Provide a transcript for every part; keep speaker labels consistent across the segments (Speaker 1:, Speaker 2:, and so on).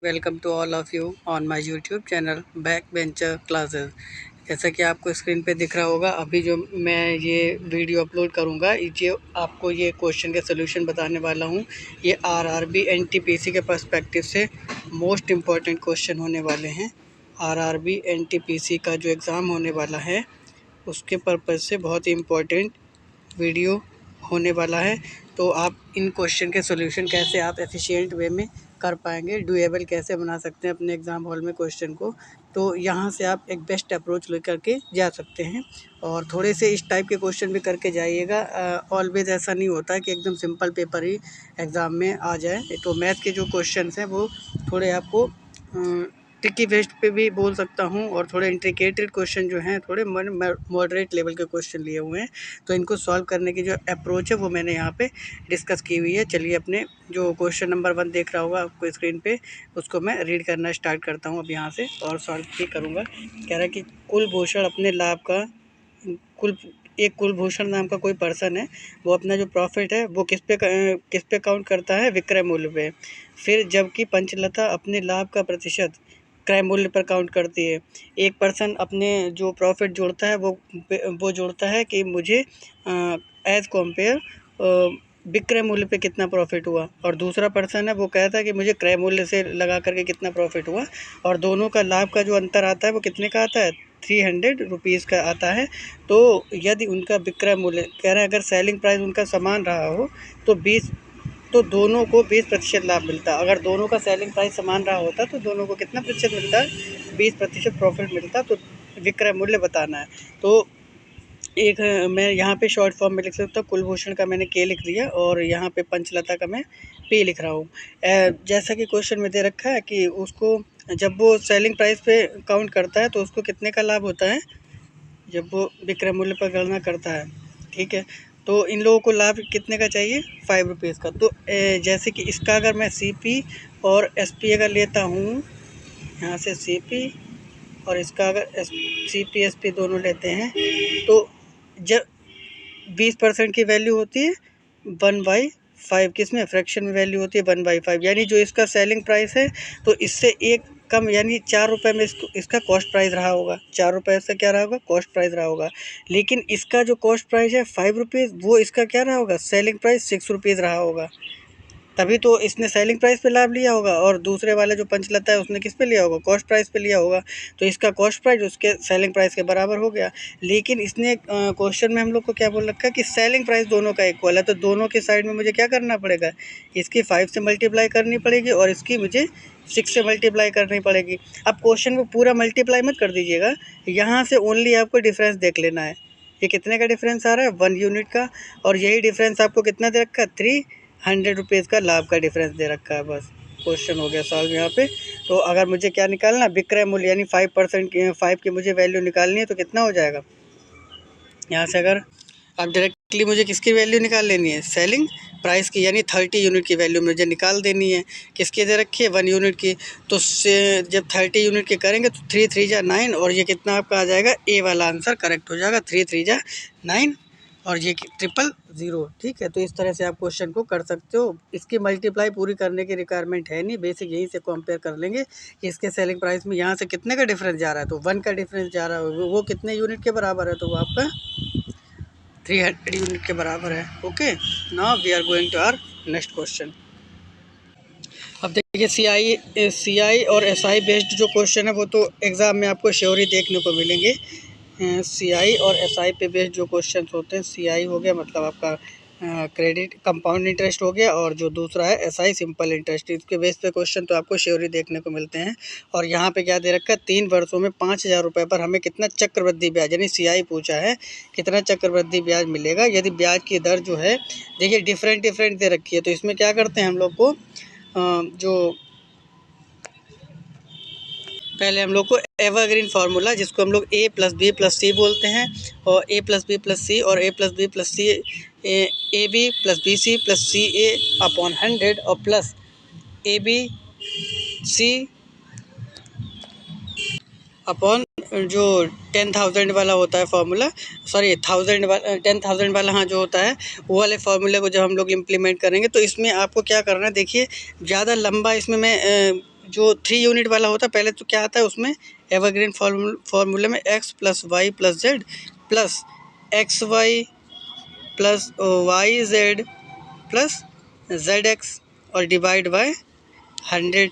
Speaker 1: Welcome to all of you on my YouTube channel back bencher classes. जैसा कि आपको screen पे दिख रहा होगा, अभी जो मैं ये वीडियो अपलोड करूँगा, जो आपको ये क्वेश्चन के सोल्यूशन बताने वाला हूँ, ये आरआरबी एनटीपीसी के पर्सपेक्टिव से मोस्ट इम्पॉर्टेंट क्वेश्चन होने वाले हैं। आरआरबी एनटीपीसी का जो एग्ज़ाम होने वाला है उसके पर्पज़ से बहुत ही इम्पोर्टेंट वीडियो होने वाला है। तो आप इन क्वेश्चन के सॉल्यूशन कैसे आप एफिशिएंट वे में कर पाएंगे, डुएबल कैसे बना सकते हैं अपने एग्ज़ाम हॉल में क्वेश्चन को, तो यहाँ से आप एक बेस्ट अप्रोच लेकर के जा सकते हैं। और थोड़े से इस टाइप के क्वेश्चन भी करके जाइएगा। ऑलवेज ऐसा नहीं होता है कि एकदम सिंपल पेपर ही एग्ज़ाम में आ जाए। तो मैथ के जो क्वेश्चन हैं वो थोड़े आपको ट्रिकी बेस्ड पे भी बोल सकता हूँ, और थोड़े इंट्रिकेटेड क्वेश्चन जो हैं थोड़े मॉडरेट लेवल के क्वेश्चन लिए हुए हैं। तो इनको सॉल्व करने की जो अप्रोच है वो मैंने यहाँ पे डिस्कस की हुई है। चलिए, अपने जो क्वेश्चन नंबर 1 देख रहा होगा आपको स्क्रीन पे, उसको मैं रीड करना स्टार्ट करता हूँ अब यहाँ से, और सॉल्व भी करूँगा। कह रहा है कि कुलभूषण अपने लाभ का कुलभूषण नाम का कोई पर्सन है, वो अपना जो प्रॉफिट है वो किस पे काउंट करता है, विक्रय मूल्य पे। फिर जबकि पंचलता अपने लाभ का प्रतिशत क्रय मूल्य पर काउंट करती है। एक पर्सन अपने जो प्रॉफिट जोड़ता है वो जोड़ता है कि मुझे एज़ कम्पेयर विक्रय मूल्य पे कितना प्रॉफिट हुआ, और दूसरा पर्सन है वो कहता है कि मुझे क्रय मूल्य से लगा करके कितना प्रॉफिट हुआ, और दोनों का लाभ का जो अंतर आता है वो कितने का आता है, 300 रुपीज़ का आता है। तो यदि उनका विक्रय मूल्य, कह रहे हैं अगर सेलिंग प्राइस उनका समान रहा हो तो दोनों को 20% लाभ मिलता है। अगर दोनों का सेलिंग प्राइस समान रहा होता तो दोनों को कितना प्रतिशत मिलता है, 20% प्रॉफिट मिलता। तो विक्रय मूल्य बताना है। तो एक मैं यहाँ पे शॉर्ट फॉर्म में लिख सकता हूँ, कुलभूषण का मैंने के लिख दिया, और यहाँ पे पंचलता का मैं पी लिख रहा हूँ। जैसा कि क्वेश्चन में दे रखा है कि उसको जब वो सेलिंग प्राइस पे काउंट करता है तो उसको कितने का लाभ होता है, जब वो विक्रय मूल्य पर गणना करता है। ठीक है, तो इन लोगों को लाभ कितने का चाहिए, 5 रुपीज़ का। तो जैसे कि इसका अगर मैं CP और SP अगर लेता हूँ, यहाँ से CP और इसका अगर CP SP दोनों लेते हैं, तो जब 20% की वैल्यू होती है 1/5, किसमें, फ्रैक्शन में वैल्यू होती है 1/5, यानी जो इसका सेलिंग प्राइस है तो इससे एक कम, यानी 4 रुपये में इसका कॉस्ट प्राइस रहा होगा। 4 रुपये से क्या रहा होगा, कॉस्ट प्राइस रहा होगा। लेकिन इसका जो कॉस्ट प्राइस है 5 रुपीज़, वो इसका क्या रहा होगा, सेलिंग प्राइस 6 रुपीज़ रहा होगा। तभी तो इसने सेलिंग प्राइस पे लाभ लिया होगा, और दूसरे वाला जो पंचलता है उसने किस पे लिया होगा, कॉस्ट प्राइस पे लिया होगा। तो इसका कॉस्ट प्राइस उसके सेलिंग प्राइस के बराबर हो गया। लेकिन इसने क्वेश्चन में हम लोग को क्या बोल रखा है कि सेलिंग प्राइस दोनों का इक्वल है, तो दोनों के साइड में मुझे क्या करना पड़ेगा, इसकी 5 से मल्टीप्लाई करनी पड़ेगी और इसकी मुझे 6 से मल्टीप्लाई करनी पड़ेगी। अब क्वेश्चन में पूरा मल्टीप्लाई मत कर दीजिएगा, यहाँ से ओनली आपको डिफरेंस देख लेना है। ये कितने का डिफरेंस आ रहा है, 1 यूनिट का, और यही डिफरेंस आपको कितना दे रखा है, 300 रुपीज़ का लाभ का डिफरेंस दे रखा है। बस क्वेश्चन हो गया सॉल्व यहाँ पे। तो अगर मुझे क्या निकालना, विक्रय मूल्य, यानी 5% की 5 की मुझे वैल्यू निकालनी है, तो कितना हो जाएगा, यहाँ से अगर अब डायरेक्टली मुझे किसकी वैल्यू निकाल लेनी है, सेलिंग प्राइस की, यानी 30 यूनिट की वैल्यू मुझे निकाल देनी है। किसकी दे रखी है, 1 यूनिट की। तो जब 30 यूनिट के करेंगे तो 3 3 जा 9, और ये कितना आपका आ जाएगा, ए वाला आंसर करेक्ट हो जाएगा, 3 3 जा 9, और ये 000। ठीक है, तो इस तरह से आप क्वेश्चन को कर सकते हो। इसकी मल्टीप्लाई पूरी करने की रिक्वायरमेंट है नहीं, बेसिक यहीं से कंपेयर कर लेंगे कि इसके सेलिंग प्राइस में यहाँ से कितने का डिफरेंस जा रहा है, तो 1 का डिफरेंस जा रहा है, वो कितने यूनिट के बराबर है, तो वो आपका 300 यूनिट के बराबर है। Okay, now we are going to our next question. अब देखिए, CI और SI बेस्ड जो क्वेश्चन है वो तो एग्ज़ाम में आपको श्योर ही देखने को मिलेंगे। CI और SI पे बेस्ड जो क्वेश्चन होते हैं, CI हो गया मतलब आपका क्रेडिट कंपाउंड इंटरेस्ट हो गया, और जो दूसरा है SI सिंपल इंटरेस्ट, इसके बेस पे क्वेश्चन तो आपको श्योर ही देखने को मिलते हैं। और यहाँ पे क्या दे रखा है, 3 वर्षों में 5,000 रुपये पर हमें कितना चक्रवृद्धि ब्याज, यानी CI पूछा है कितना चक्रवृद्धि ब्याज मिलेगा यदि ब्याज की दर जो है, देखिए डिफरेंट दे रखी है। तो इसमें क्या करते हैं हम लोग को, जो पहले हम लोग को एवरग्रीन फार्मूला, जिसको हम लोग A+B+C बोलते हैं, और A+B+C और A+B+C AB+BC+CA अपॉन 100, और प्लस ABC अपॉन जो 10,000 वाला होता है फार्मूला, सॉरी 10,000 वाला, हाँ जो होता है वो वाले फार्मूले को जब हम लोग इम्प्लीमेंट करेंगे, तो इसमें आपको क्या करना है, देखिए ज़्यादा लंबा इसमें मैं जो 3 यूनिट वाला होता है, पहले तो क्या आता है उसमें एवरग्रीन फार्मूले में x plus Y plus Z plus X Y plus Y Z plus Z X और डिवाइड बाय 100,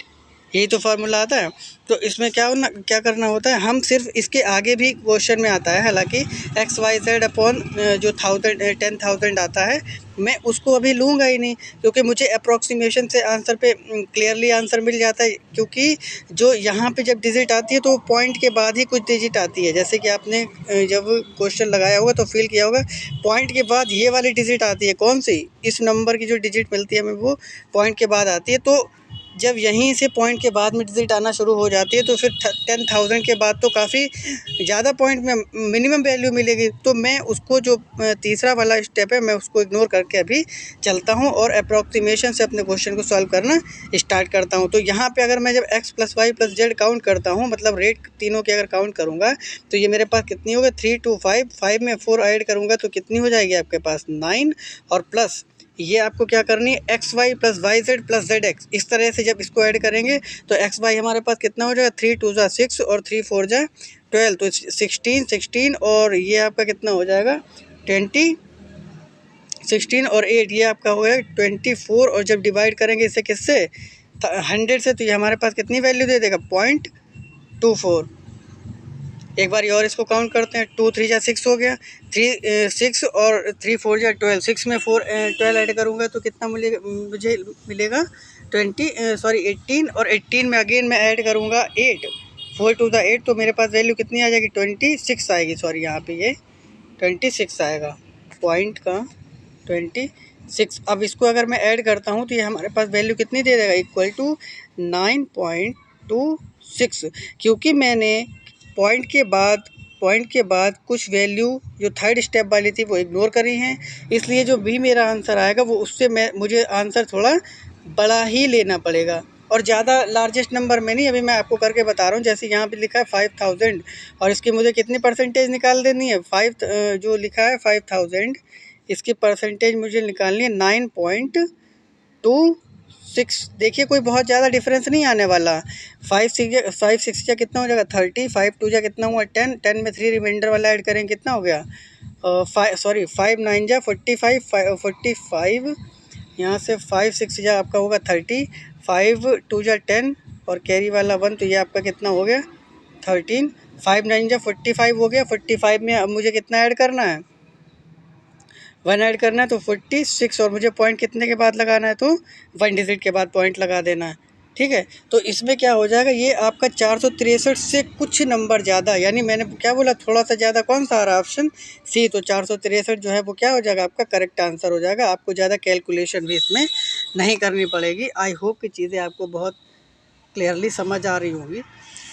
Speaker 1: यही तो फार्मूला आता है। तो इसमें क्या करना होता है, हम सिर्फ इसके आगे भी क्वेश्चन में आता है, हालांकि एक्स वाई जेड अपॉन जो 10,000 आता है, मैं उसको अभी लूँगा ही नहीं, क्योंकि मुझे अप्रॉक्सीमेशन से आंसर पे क्लियरली आंसर मिल जाता है। क्योंकि जो यहाँ पे जब डिजिट आती है तो पॉइंट के बाद ही कुछ डिजिट आती है, जैसे कि आपने जब क्वेश्चन लगाया होगा तो फील किया होगा, पॉइंट के बाद ये वाली डिजिट आती है, कौन सी, इस नंबर की जो डिजिट मिलती है हमें वो पॉइंट के बाद आती है। तो जब यहीं से पॉइंट के बाद में डिजिट आना शुरू हो जाती है तो फिर 10,000 के बाद तो काफ़ी ज़्यादा पॉइंट में मिनिमम वैल्यू मिलेगी। तो मैं उसको जो तीसरा वाला स्टेप है मैं उसको इग्नोर करके अभी चलता हूँ और अप्रॉक्सीमेशन से अपने क्वेश्चन को सॉल्व करना स्टार्ट करता हूँ। तो यहाँ पे अगर मैं जब x plus Y plus Z count करता हूँ, मतलब रेट तीनों के अगर काउंट करूँगा तो ये मेरे पास कितनी होगा, 3 2 5, 5 में 4 ऐड करूँगा तो कितनी हो जाएगी आपके पास 9, और प्लस ये आपको क्या करनी है, X Y plus Y Z plus Z X. इस तरह से जब इसको ऐड करेंगे तो एक्स वाई हमारे पास कितना हो जाएगा, 3 2 जा 6 और 3 4 जा 12, तो 16 और ये आपका कितना हो जाएगा 20, 16 और 8 ये आपका हो गया 24। और जब डिवाइड करेंगे इसे किससे, 100 से, तो ये हमारे पास कितनी वैल्यू दे देगा 0.24। एक बार और इसको काउंट करते हैं, 2 3 जा 6 हो गया, 6 और 3 4 जा 12, 6 में 12 ऐड करूँगा तो कितना मिलेगा, मुझे मिलेगा 18, और 18 में अगेन मैं ऐड करूँगा 8, 4 2 जा 8, तो मेरे पास वैल्यू कितनी आ जाएगी 26 आएगी, सॉरी यहाँ पे ये 26 आएगा, पॉइंट का 26। अब इसको अगर मैं ऐड करता हूँ तो ये हमारे पास वैल्यू कितनी दे देगा, इक्वल टू 9.26, क्योंकि मैंने पॉइंट के बाद कुछ वैल्यू जो थर्ड स्टेप वाली थी वो इग्नोर करी हैं, इसलिए जो भी मेरा आंसर आएगा वो उससे मुझे आंसर थोड़ा बड़ा ही लेना पड़ेगा, और ज़्यादा लार्जेस्ट नंबर में नहीं। अभी मैं आपको करके बता रहा हूँ, जैसे यहाँ पे लिखा है 5,000 और इसकी मुझे कितनी परसेंटेज निकाल देनी है, जो लिखा है 5,000, इसकी परसेंटेज मुझे निकालनी है 9.26। देखिए कोई बहुत ज़्यादा डिफरेंस नहीं आने वाला, 5 6 जा कितना हो जाएगा 30, 5 2 जा कितना हुआ 10, 10 में 3 रिमाइंडर वाला ऐड करेंगे कितना हो गया 5 9 जा 45, यहाँ से 5 6 जा आपका होगा 30, 5 2 जा 10 और कैरी वाला 1, तो ये आपका कितना हो गया 13, 5 9 जा 45 हो गया। 45 में अब मुझे कितना ऐड करना है, 1 ऐड करना है तो 46, और मुझे पॉइंट कितने के बाद लगाना है, तो 1 डिजिट के बाद पॉइंट लगा देना है, ठीक है। तो इसमें क्या हो जाएगा, ये आपका 463 से कुछ नंबर ज़्यादा, यानी मैंने क्या बोला थोड़ा सा ज़्यादा, कौन सा आ रहा है ऑप्शन सी, तो 463 जो है वो क्या हो जाएगा आपका करेक्ट आंसर हो जाएगा। आपको ज़्यादा कैलकुलेशन भी इसमें नहीं करनी पड़ेगी। आई होप कि चीज़ें आपको बहुत क्लियरली समझ आ रही होंगी।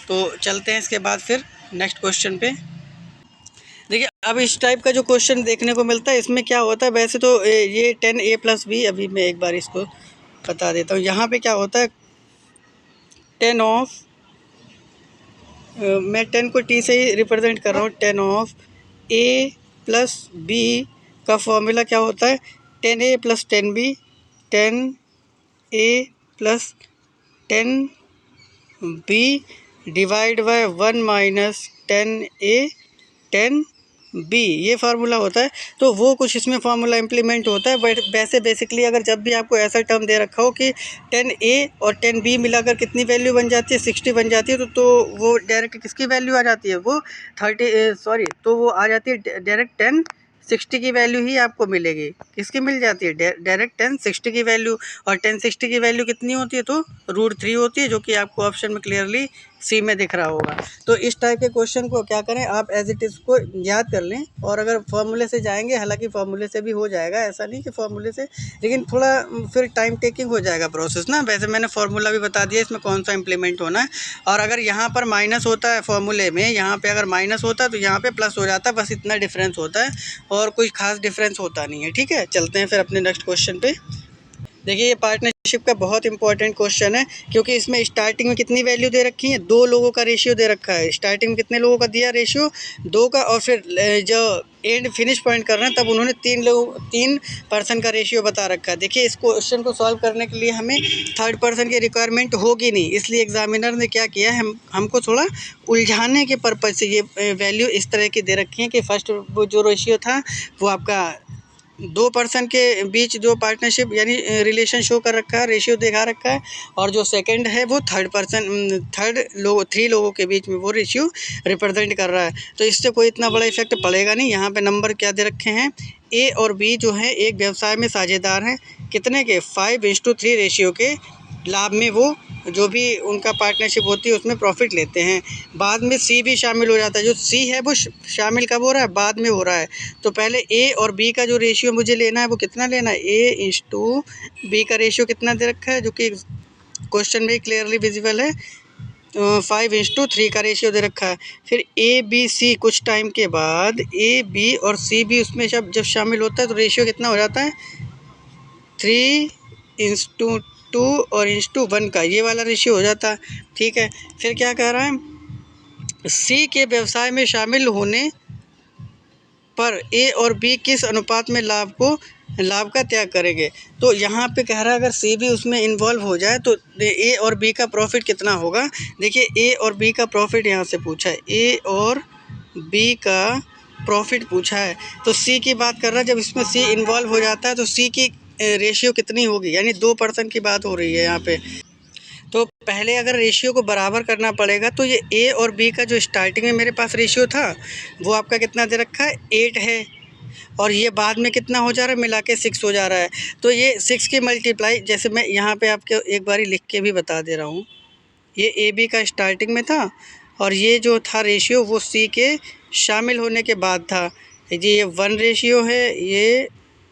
Speaker 1: तो चलते हैं इसके बाद फिर नेक्स्ट क्वेश्चन पे। देखिए अब इस टाइप का जो क्वेश्चन देखने को मिलता है, इसमें क्या होता है, वैसे तो ये 10a प्लस बी, अभी मैं एक बार इसको बता देता हूँ। यहाँ पे क्या होता है 10 ऑफ, मैं 10 को t से ही रिप्रेजेंट कर रहा हूँ, 10 ऑफ a प्लस बी का फॉर्मूला क्या होता है 10a plus 10b, 10a plus 10b divide by 1 minus 10a 10b, ये फार्मूला होता है। तो वो कुछ इसमें फार्मूला इम्प्लीमेंट होता है, बट वैसे बेसिकली अगर जब भी आपको ऐसा टर्म दे रखा हो कि 10a और 10b मिलाकर कितनी वैल्यू बन जाती है 60 बन जाती है, तो वो डायरेक्ट किसकी वैल्यू आ जाती है, वो 30 तो वो आ जाती है डायरेक्ट 1060 की वैल्यू ही आपको मिलेगी। किसकी मिल जाती है, डायरेक्ट 1060 की वैल्यू। और 1060 की वैल्यू कितनी होती है, तो √3 होती है, जो कि आपको ऑप्शन में क्लियरली सी में दिख रहा होगा। तो इस टाइप के क्वेश्चन को क्या करें, आप एज इट इज़ को याद कर लें, और अगर फार्मूले से जाएंगे, हालांकि फार्मूले से भी हो जाएगा, ऐसा नहीं कि फार्मूले से, लेकिन थोड़ा फिर टाइम टेकिंग हो जाएगा प्रोसेस ना। वैसे मैंने फार्मूला भी बता दिया इसमें कौन सा इंप्लीमेंट होना है, और अगर यहाँ पर माइनस होता है फार्मूले में, यहाँ पे अगर माइनस होता है तो यहाँ पे प्लस हो जाता है, बस इतना डिफरेंस होता है और कोई खास डिफरेंस होता नहीं है, ठीक है। चलते हैं फिर अपने नेक्स्ट क्वेश्चन पे। देखिए ये पार्टनरशिप का बहुत इंपॉर्टेंट क्वेश्चन है, क्योंकि इसमें स्टार्टिंग में कितनी वैल्यू दे रखी है, 2 लोगों का रेशियो दे रखा है। स्टार्टिंग में कितने लोगों का दिया रेशियो, 2 का, और फिर जो एंड फिनिश पॉइंट कर रहे हैं तब उन्होंने 3 पर्सन का रेशियो बता रखा है। देखिए इस क्वेश्चन को सॉल्व करने के लिए हमें थर्ड पर्सन की रिक्वायरमेंट होगी नहीं, इसलिए एग्जामिनर ने क्या किया है, हमको थोड़ा उलझाने के पर्पज़ से ये वैल्यू इस तरह की दे रखी है कि फर्स्ट वो जो रेशियो था वो आपका 2 पर्सन के बीच जो पार्टनरशिप यानी रिलेशन शो कर रखा है, रेशियो दिखा रखा है, और जो सेकंड है वो थ्री लोगों के बीच में वो रेशियो रिप्रेजेंट कर रहा है। तो इससे कोई इतना बड़ा इफेक्ट पड़ेगा नहीं। यहाँ पे नंबर क्या दे रखे हैं, ए और बी जो है एक व्यवसाय में साझेदार हैं, कितने के, 5:3 रेशियो के लाभ में वो जो भी उनका पार्टनरशिप होती है उसमें प्रॉफिट लेते हैं। बाद में सी भी शामिल हो जाता है, जो सी है वो शामिल कब हो रहा है, बाद में हो रहा है। तो पहले ए और बी का जो रेशियो मुझे लेना है वो कितना लेना है, A/B का रेशियो कितना दे रखा है, जो कि क्वेश्चन में क्लियरली विजिबल है, 5:3 का रेशियो दे रखा है। फिर ABC कुछ टाइम के बाद AB और CB उसमें जब शामिल होता है तो रेशियो कितना हो जाता है, 3:2 और 1 का, ये वाला रेशियो हो जाता है। ठीक है, फिर क्या कह रहा है, सी के व्यवसाय में शामिल होने पर ए और बी किस अनुपात में लाभ का त्याग करेंगे। तो यहाँ पे कह रहा है अगर सी भी उसमें इन्वॉल्व हो जाए तो ए और बी का प्रॉफिट कितना होगा। देखिए ए और बी का प्रॉफिट यहाँ से पूछा है, ए और बी का प्रॉफिट पूछा है, तो सी की बात कर रहा है। जब इसमें सी इन्वॉल्व हो जाता है तो सी की रेशियो कितनी होगी, यानी 2 पर्सन की बात हो रही है यहाँ पे। तो पहले अगर रेशियो को बराबर करना पड़ेगा तो ये ए और बी का जो स्टार्टिंग में मेरे पास रेशियो था वो आपका कितना दे रखा है, 8 है, और ये बाद में कितना हो जा रहा है, मिला के 6 हो जा रहा है। तो ये 6 की मल्टीप्लाई, जैसे मैं यहाँ पे आपको एक बारी लिख के भी बता दे रहा हूँ, ये ए बी का स्टार्टिंग में था और ये जो था रेशियो वो सी के शामिल होने के बाद था। ये 1 रेशियो है, ये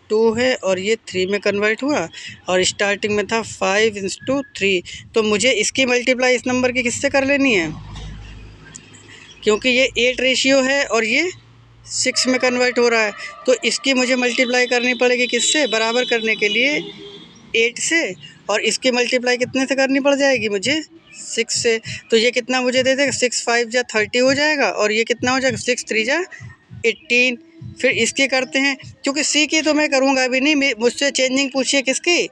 Speaker 1: 2 है और ये 3 में कन्वर्ट हुआ, और स्टार्टिंग में था 5:3। तो मुझे इसकी मल्टीप्लाई इस नंबर की किससे कर लेनी है, क्योंकि ये 8 रेशियो है और ये 6 में कन्वर्ट हो रहा है, तो इसकी मुझे मल्टीप्लाई करनी पड़ेगी किससे, बराबर करने के लिए 8 से, और इसकी मल्टीप्लाई कितने से करनी पड़ जाएगी मुझे, 6 से। तो ये कितना मुझे दे देगा, 6 5 जा 30 हो जाएगा, और ये कितना हो जाएगा, 6 3 जा 18। फिर इसकी करते हैं, क्योंकि सी की तो मैं करूँगा अभी नहीं, मुझसे चेंजिंग पूछिए किसकी,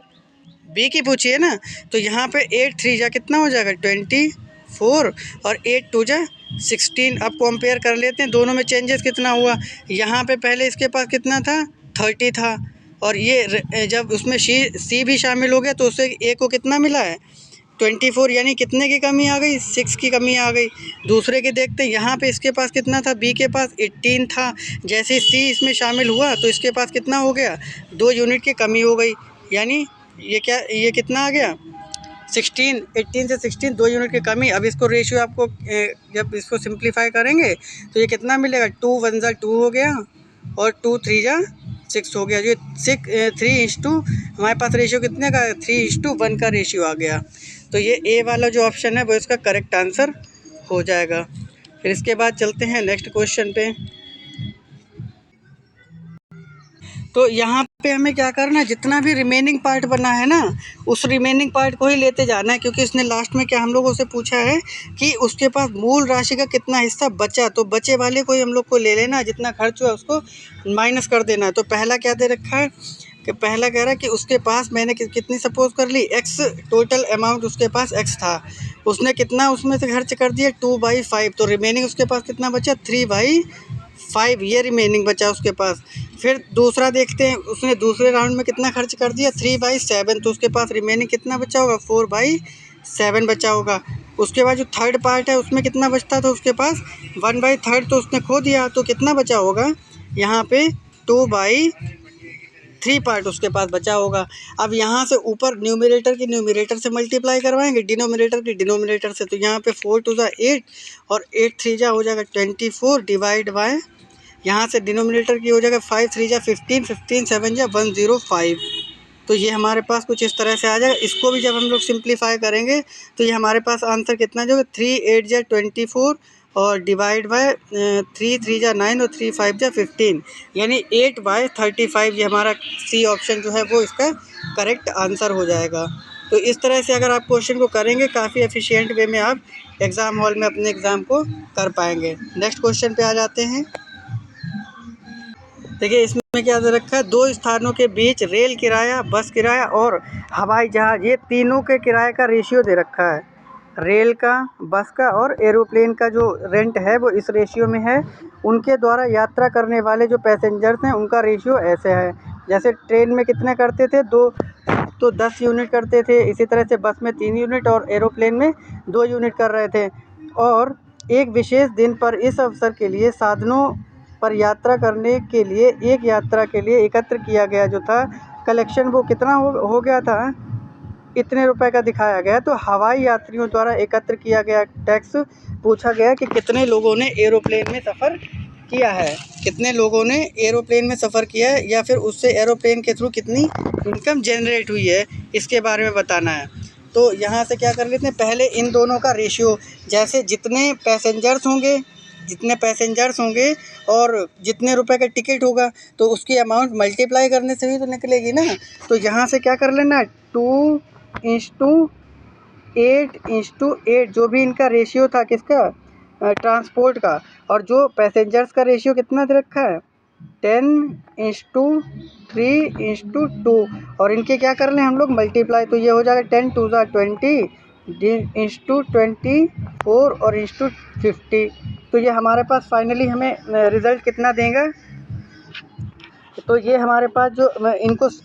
Speaker 1: बी की पूछिए ना। तो यहाँ पे 8 3 जा कितना हो जाएगा, 24, और 8 2 जा 16। अब कंपेयर कर लेते हैं दोनों में चेंजेस कितना हुआ। यहाँ पे पहले इसके पास कितना था, 30 था, और ये जब उसमें सी भी शामिल हो गया तो उसे ए को कितना मिला है, 24, यानी कितने की कमी आ गई, 6 की कमी आ गई। दूसरे की देखते हैं, यहाँ पे इसके पास कितना था, बी के पास 18 था, जैसे ही सी इसमें शामिल हुआ तो इसके पास कितना हो गया, 2 यूनिट की कमी हो गई, यानी ये कितना आ गया, 16, 18 से 16 2 यूनिट की कमी। अब इसको रेशियो आपको जब इसको सिंप्लीफाई करेंगे तो ये कितना मिलेगा, 2 1 जा 2 हो गया और 2 3 जा 6 हो गया। जो 3:, हमारे पास रेशियो कितने का, 3:1 का रेशियो आ गया। तो ये ए वाला जो ऑप्शन है वो इसका करेक्ट आंसर हो जाएगा। फिर इसके बाद चलते हैं नेक्स्ट क्वेश्चन पे। तो यहाँ पे हमें क्या करना है, जितना भी रिमेनिंग पार्ट बना है ना उस रिमेनिंग पार्ट को ही लेते जाना है, क्योंकि इसने लास्ट में क्या हम लोगों से पूछा है कि उसके पास मूल राशि का कितना हिस्सा बचा, तो बचे वाले को ही हम लोग को ले लेना, जितना खर्च हुआ उसको माइनस कर देना है। तो पहला क्या दे रखा है कि पहला कह रहा है कि उसके पास मैंने कितनी सपोज कर ली, x, टोटल अमाउंट उसके पास x था, उसने कितना उसमें से खर्च कर दिया 2/5, तो रिमेनिंग उसके पास कितना बचा, 3/5, ये रिमेनिंग बचा उसके पास। फिर दूसरा देखते हैं, उसने दूसरे राउंड में कितना खर्च कर दिया, 3/7, तो उसके पास रिमेनिंग कितना बचा होगा, 4/7 बचा होगा। उसके बाद जो थर्ड पार्ट है उसमें कितना बचता था उसके पास, 1/3, तो उसने खो दिया, तो कितना बचा होगा यहाँ पे, 2/3 पार्ट उसके पास बचा होगा। अब यहाँ से ऊपर न्यूमरेटर की न्यूमरेटर से मल्टीप्लाई करवाएंगे, डिनोमिनेटर की डिनोमिनेटर से, तो यहाँ पे 4 2 जा 8 और 8 3 जा हो जाएगा 24, डिवाइड बाय यहाँ से डिनोमिनेटर की हो जाएगा 5 3 जा 15, 15 7 जा 105। तो ये हमारे पास कुछ इस तरह से आ जाएगा। इसको भी जब हम लोग सिंप्लीफाई करेंगे तो ये हमारे पास आंसर कितना जो 3 8 जा 24 और डिवाइड बाय 3 3 जा 9 और 3 5 जा 15, यानी 8/35, ये हमारा सी ऑप्शन जो है वो इसका करेक्ट आंसर हो जाएगा। तो इस तरह से अगर आप क्वेश्चन को करेंगे काफ़ी एफिशिएंट वे में आप एग्ज़ाम हॉल में अपने एग्ज़ाम को कर पाएंगे। नेक्स्ट क्वेश्चन पे आ जाते हैं। देखिए इसमें क्या दे रखा है, दो स्थानों के बीच रेल किराया, बस किराया और हवाई जहाज़, ये तीनों के किराए का रेशियो दे रखा है। रेल का, बस का और एरोप्लेन का जो रेंट है वो इस रेशियो में है। उनके द्वारा यात्रा करने वाले जो पैसेंजर्स हैं उनका रेशियो ऐसे है। जैसे ट्रेन में कितने करते थे, 10 यूनिट करते थे, इसी तरह से बस में 3 यूनिट और एरोप्लेन में 2 यूनिट कर रहे थे। और एक विशेष दिन पर इस अवसर के लिए साधनों पर यात्रा करने के लिए एक यात्रा के लिए एकत्र किया गया जो था कलेक्शन, वो कितना हो गया था, इतने रुपए का दिखाया गया। तो हवाई यात्रियों द्वारा एकत्र किया गया टैक्स पूछा गया कि कितने लोगों ने एरोप्लेन में सफ़र किया है, कितने लोगों ने एरोप्लेन में सफ़र किया है, या फिर उससे एरोप्लेन के थ्रू कितनी इनकम जनरेट हुई है, इसके बारे में बताना है। तो यहाँ से क्या कर लेते हैं, पहले इन दोनों का रेशियो, जैसे जितने पैसेंजर्स होंगे और जितने रुपए का टिकट होगा तो उसकी अमाउंट मल्टीप्लाई करने से भी तो निकलेगी ना। तो यहाँ से क्या कर लेना, 2:8 जो भी इनका रेशियो था किसका, ट्रांसपोर्ट का, और जो पैसेंजर्स का रेशियो कितना दे रखा है, 10:3:2, और इनके क्या कर लें हम लोग मल्टीप्लाई। तो ये हो जाएगा 10 2 20 *24 और *50। तो ये हमारे पास फाइनली हमें रिज़ल्ट कितना देगा, तो ये हमारे पास जो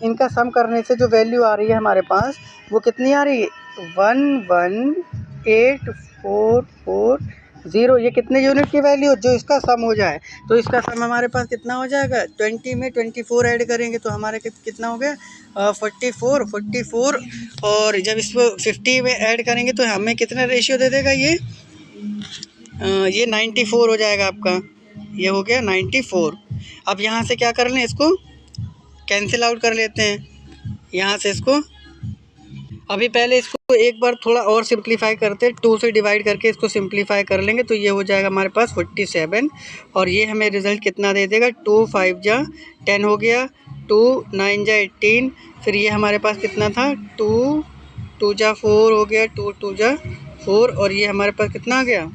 Speaker 1: इनका सम करने से जो वैल्यू आ रही है हमारे पास वो कितनी आ रही है, 118,440। ये कितने यूनिट की वैल्यू जो इसका सम हो जाए, तो इसका सम हमारे पास कितना हो जाएगा, 20 में 24 ऐड करेंगे तो हमारे कितना हो गया, 44। और जब इसको 50 में ऐड करेंगे तो हमें कितना रेशियो दे देगा ये 94 हो जाएगा आपका, ये हो गया 94। अब यहाँ से क्या कर लें, इसको कैंसिल आउट कर लेते हैं यहाँ से इसको। अभी पहले इसको एक बार थोड़ा और सिंप्लीफाई करते हैं, 2 से डिवाइड करके इसको सिंप्लीफाई कर लेंगे तो ये हो जाएगा हमारे पास 47। और ये हमें रिज़ल्ट कितना दे देगा, 2 5 जा 10 हो गया, 2 9 जा 18, फिर ये हमारे पास कितना था, 2 2 जा 4 हो गया, 2 2 जा 4, और ये हमारे पास कितना आ गया